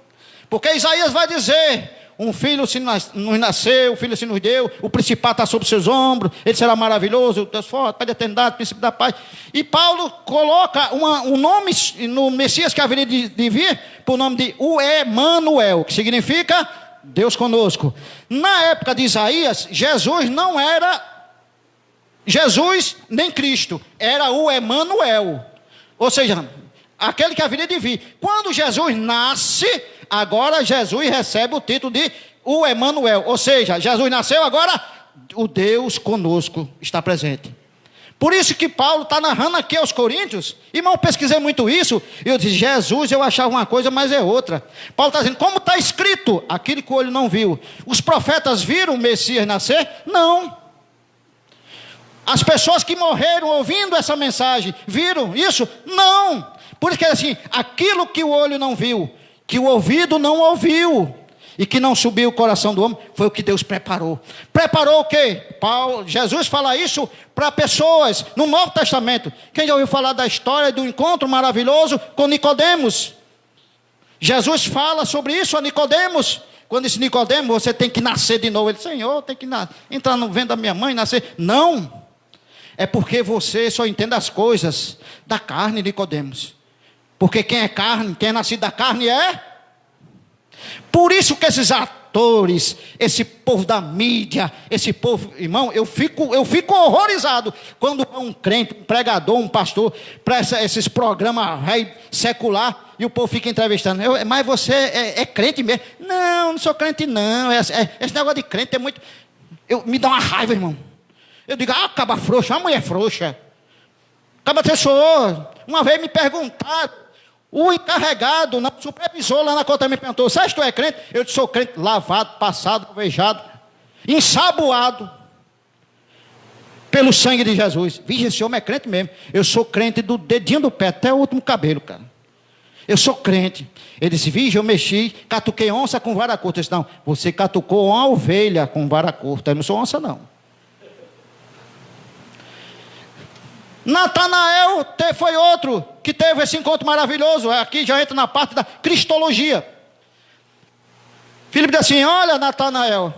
Porque Isaías vai dizer, um filho se nos nasceu, um filho se nos deu, o principado está sobre seus ombros, ele será maravilhoso, Deus forte, Pai da eternidade, princípio da paz. E Paulo coloca um nome no Messias que haveria de vir, por nome de o Emanuel, que significa Deus conosco. Na época de Isaías, Jesus não era Jesus nem Cristo, era o Emanuel. Ou seja, aquele que haveria de vir. Quando Jesus nasce, agora Jesus recebe o título de o Emanuel. Ou seja, Jesus nasceu, agora o Deus conosco está presente. Por isso que Paulo está narrando aqui aos Coríntios. Irmão, eu pesquisei muito isso. Eu disse, Jesus, eu achava uma coisa, mas é outra. Paulo está dizendo, como está escrito, aquilo que o olho não viu. Os profetas viram o Messias nascer? Não. As pessoas que morreram ouvindo essa mensagem, viram isso? Não. Por isso que é assim, aquilo que o olho não viu, que o ouvido não ouviu, e que não subiu o coração do homem, foi o que Deus preparou. Preparou o quê? Jesus fala isso para pessoas no Novo Testamento. Quem já ouviu falar da história do encontro maravilhoso com Nicodemos? Jesus fala sobre isso a Nicodemos. Quando disse, Nicodemos, você tem que nascer de novo. Ele disse, Senhor, tem que entrar no ventre da minha mãe, nascer. Não. É porque você só entende as coisas da carne, Nicodemos. Porque quem é carne, quem é nascido da carne é. Por isso que esses atores, esse povo da mídia, esse povo, irmão, eu fico horrorizado quando um crente, um pregador, um pastor, para esses programas secular, e o povo fica entrevistando. Mas você é crente mesmo? Não sou crente não. Esse negócio de crente é muito. Me dá uma raiva, irmão. Eu digo, acaba frouxa, uma mulher frouxa. Acaba assessor. Uma vez me perguntaram. O encarregado, o supervisor lá na conta me perguntou, Sérgio, tu é crente? Eu disse, sou crente, lavado, passado, alvejado, ensaboado pelo sangue de Jesus. Vixe, esse homem é crente mesmo. Eu sou crente do dedinho do pé até o último cabelo, cara. Eu sou crente. Ele disse, vige, eu mexi, catuquei onça com vara curta. Eu disse, não, você catucou uma ovelha com vara curta. Eu não sou onça, não. Natanael foi outro que teve esse encontro maravilhoso. Aqui já entra na parte da cristologia. Filipe disse assim, olha, Natanael,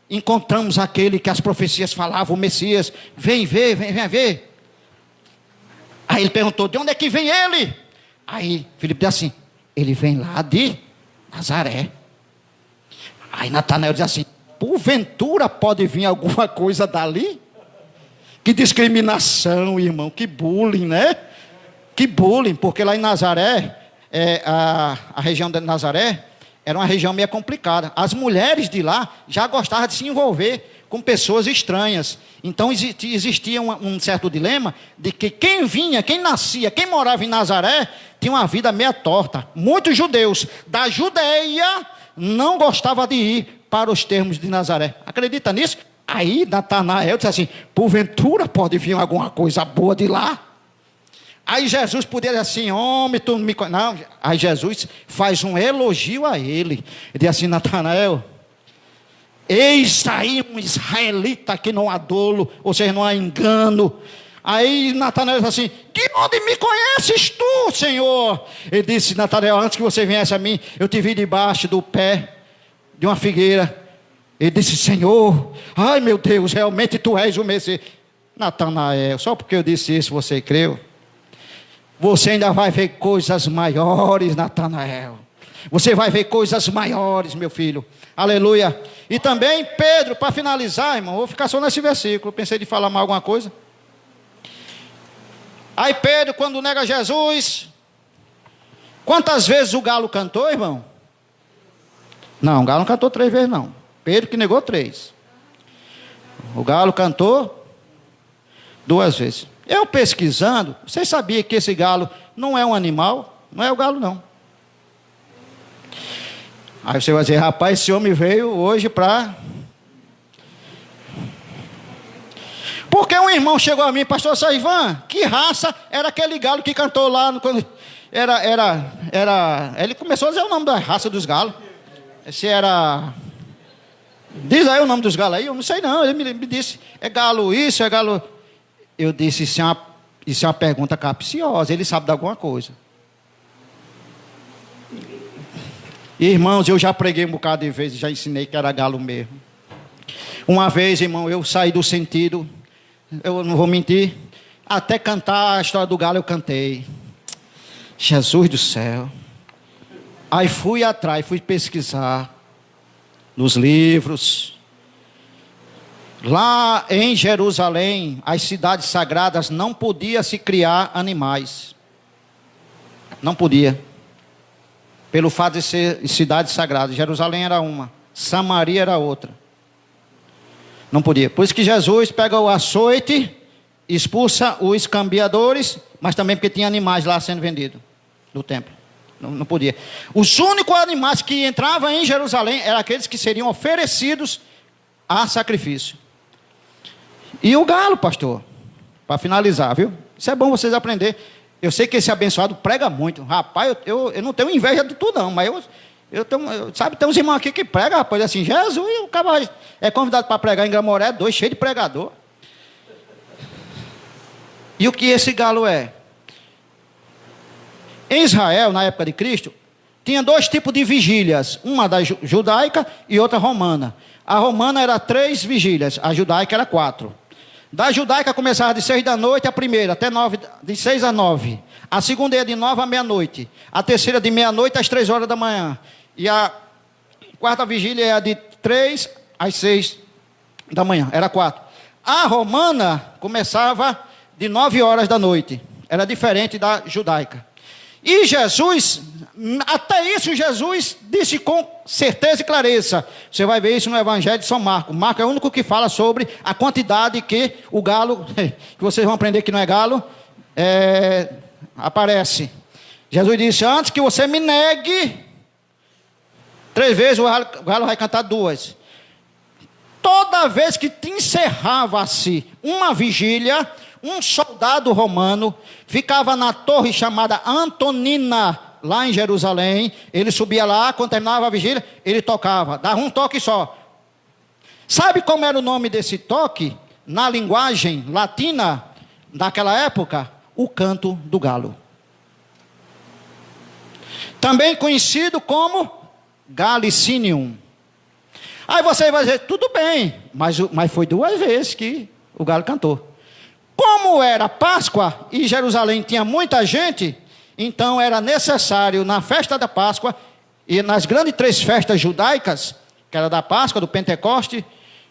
encontramos aquele que as profecias falavam, o Messias. Vem ver, vem ver. Aí ele perguntou, de onde é que vem ele? Aí Filipe disse assim, ele vem lá de Nazaré. Aí Natanael diz assim, porventura pode vir alguma coisa dali? Que discriminação, irmão, que bullying, né? Que bullying, porque lá em Nazaré, a região de Nazaré, era uma região meio complicada. As mulheres de lá já gostavam de se envolver com pessoas estranhas. Então existia um certo dilema de que quem vinha, quem nascia, quem morava em Nazaré, tinha uma vida meia torta. Muitos judeus da Judeia não gostavam de ir para os termos de Nazaré. Acredita nisso? Aí Natanael disse assim, porventura pode vir alguma coisa boa de lá? Aí Jesus poderia dizer assim, homem, tu não me conhece. Não, aí Jesus faz um elogio a ele. Ele diz assim, Natanael, eis aí um israelita que não há dolo, ou seja, não há engano. Aí Natanael diz assim, de onde me conheces tu, Senhor? Ele disse, Natanael, antes que você viesse a mim, eu te vi debaixo do pé de uma figueira. Ele disse, Senhor, ai meu Deus, realmente tu és o Messias. Natanael, só porque eu disse isso você creu? Você ainda vai ver coisas maiores, Natanael. Você vai ver coisas maiores, meu filho. Aleluia. E também Pedro, para finalizar, irmão, vou ficar só nesse versículo. Pensei de falar mais alguma coisa. Aí Pedro, quando nega Jesus, quantas vezes o galo cantou, irmão? Não, o galo não cantou 3 vezes, não. Pedro que negou 3. O galo cantou 2 vezes. Eu pesquisando, vocês sabiam que esse galo não é um animal? Não é o galo, não. Aí você vai dizer, rapaz, esse homem veio hoje para... Porque um irmão chegou a mim, pastor Saivan, que raça era aquele galo que cantou lá? Quando ele começou a dizer o nome da raça dos galos. Esse era... Diz aí o nome dos galos aí, eu não sei não. Ele me disse, é galo isso, é galo... Eu disse, isso é uma pergunta capciosa, ele sabe de alguma coisa. Irmãos, eu já preguei um bocado de vezes, já ensinei que era galo mesmo. Uma vez, irmão, eu saí do sentido, eu não vou mentir, até cantar a história do galo eu cantei. Jesus do céu. Aí fui atrás, fui pesquisar nos livros. Lá em Jerusalém, as cidades sagradas não podia se criar animais. Não podia. Pelo fato de ser cidades sagradas. Jerusalém era uma, Samaria era outra. Não podia. Por isso que Jesus pega o açoite, expulsa os cambiadores, mas também porque tinha animais lá sendo vendidos no templo. Não podia. Os únicos animais que entravam em Jerusalém eram aqueles que seriam oferecidos a sacrifício. E o galo, pastor, para finalizar, viu? Isso é bom vocês aprenderem. Eu sei que esse abençoado prega muito. Rapaz, eu não tenho inveja de tudo não, mas eu tenho, sabe, tem uns irmãos aqui que pregam, rapaz, assim, Jesus, o cara é convidado para pregar em Gramoré 2, cheio de pregador. E o que esse galo é? Em Israel, na época de Cristo, tinha 2 tipos de vigílias, uma da judaica e outra romana. A romana era 3 vigílias, a judaica era 4. Da judaica começava de 6 da noite a primeira, até 9, de 6 a 9. A segunda ia de 9 à meia-noite. A terceira de meia-noite às 3 horas da manhã. E a quarta vigília ia de 3 às 6 da manhã, era 4. A romana começava de 9 horas da noite. Era diferente da judaica. E Jesus, até isso Jesus disse com certeza e clareza. Você vai ver isso no Evangelho de São Marcos. Marcos é o único que fala sobre a quantidade que o galo, que vocês vão aprender que não é galo, aparece. Jesus disse, antes que você me negue 3 vezes, o galo vai cantar 2. Toda vez que te encerrava-se uma vigília, um soldado romano ficava na torre chamada Antonina, lá em Jerusalém, ele subia lá, quando terminava a vigília, ele tocava, dava um toque só. Sabe como era o nome desse toque? Na linguagem latina daquela época, o canto do galo. Também conhecido como Galicinium. Aí você vai dizer, tudo bem, mas foi 2 vezes que o galo cantou. Como era Páscoa e Jerusalém tinha muita gente, então era necessário na festa da Páscoa e nas grandes 3 festas judaicas, que era da Páscoa, do Pentecoste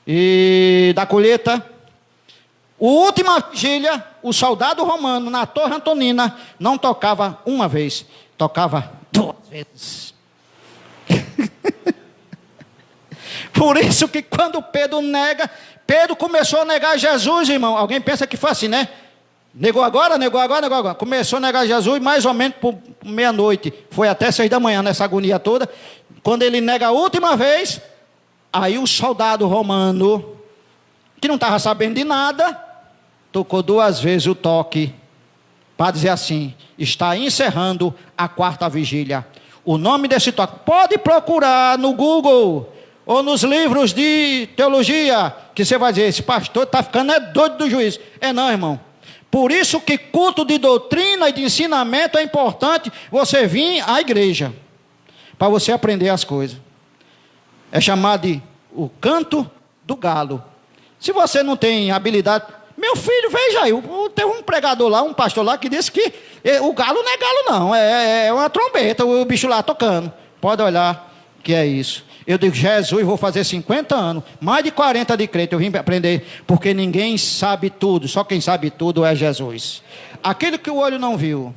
e da colheita, a última vigília, o soldado romano na Torre Antonina não tocava uma vez, tocava 2 vezes. Por isso que quando Pedro começou a negar Jesus, irmão. Alguém pensa que foi assim, né? Negou agora. Começou a negar Jesus mais ou menos por meia-noite. Foi até 6 da manhã nessa agonia toda. Quando ele nega a última vez, aí o soldado romano, que não estava sabendo de nada, tocou 2 vezes o toque, para dizer assim, está encerrando a 4ª vigília. O nome desse toque, pode procurar no Google, ou nos livros de teologia, que você vai dizer, esse pastor está ficando doido do juízo. Não, irmão. Por isso que culto de doutrina e de ensinamento é importante você vir à igreja, para você aprender as coisas. É chamado de o canto do galo. Se você não tem habilidade, meu filho, veja aí, tem um pregador lá, um pastor lá, que disse que o galo não é galo não, é uma trombeta, o bicho lá tocando. Pode olhar que é isso. Eu digo, Jesus, vou fazer 50 anos, mais de 40 de crente, eu vim aprender, porque ninguém sabe tudo, só quem sabe tudo é Jesus. Aquilo que o olho não viu,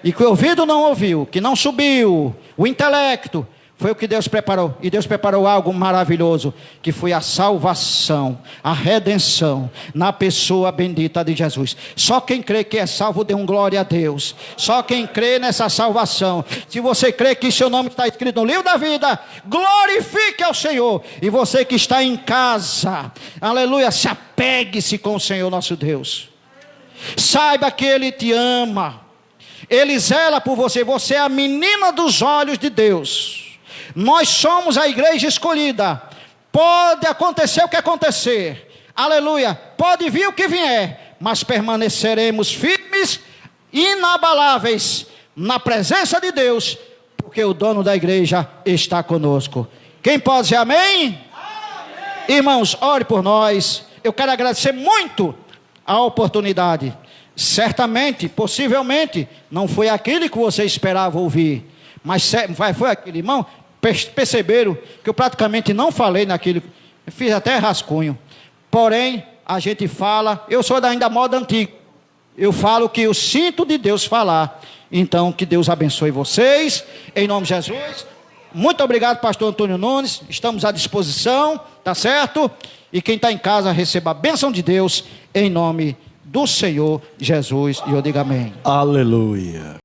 e que o ouvido não ouviu, que não subiu, o intelecto, foi o que Deus preparou. E Deus preparou algo maravilhoso, que foi a salvação, a redenção, na pessoa bendita de Jesus. Só quem crê que é salvo, dê um glória a Deus. Só quem crê nessa salvação. Se você crê que seu nome está escrito no livro da vida, glorifique ao Senhor. E você que está em casa, aleluia, se apegue-se com o Senhor nosso Deus. Saiba que Ele te ama, Ele zela por você. Você é a menina dos olhos de Deus. Nós somos a igreja escolhida. Pode acontecer o que acontecer, aleluia, pode vir o que vier, mas permaneceremos firmes, inabaláveis, na presença de Deus, porque o dono da igreja está conosco. Quem pode dizer amém? Amém. Irmãos, ore por nós. Eu quero agradecer muito a oportunidade. Certamente, possivelmente, não foi aquilo que você esperava ouvir, mas foi aquele, irmão. Perceberam que eu praticamente não falei naquilo, fiz até rascunho, porém a gente fala, eu sou ainda moda antiga, eu falo o que eu sinto de Deus falar. Então que Deus abençoe vocês, em nome de Jesus. Muito obrigado, pastor Antônio Nunes, estamos à disposição, tá certo? E quem está em casa receba a bênção de Deus, em nome do Senhor Jesus, e eu digo amém. Aleluia.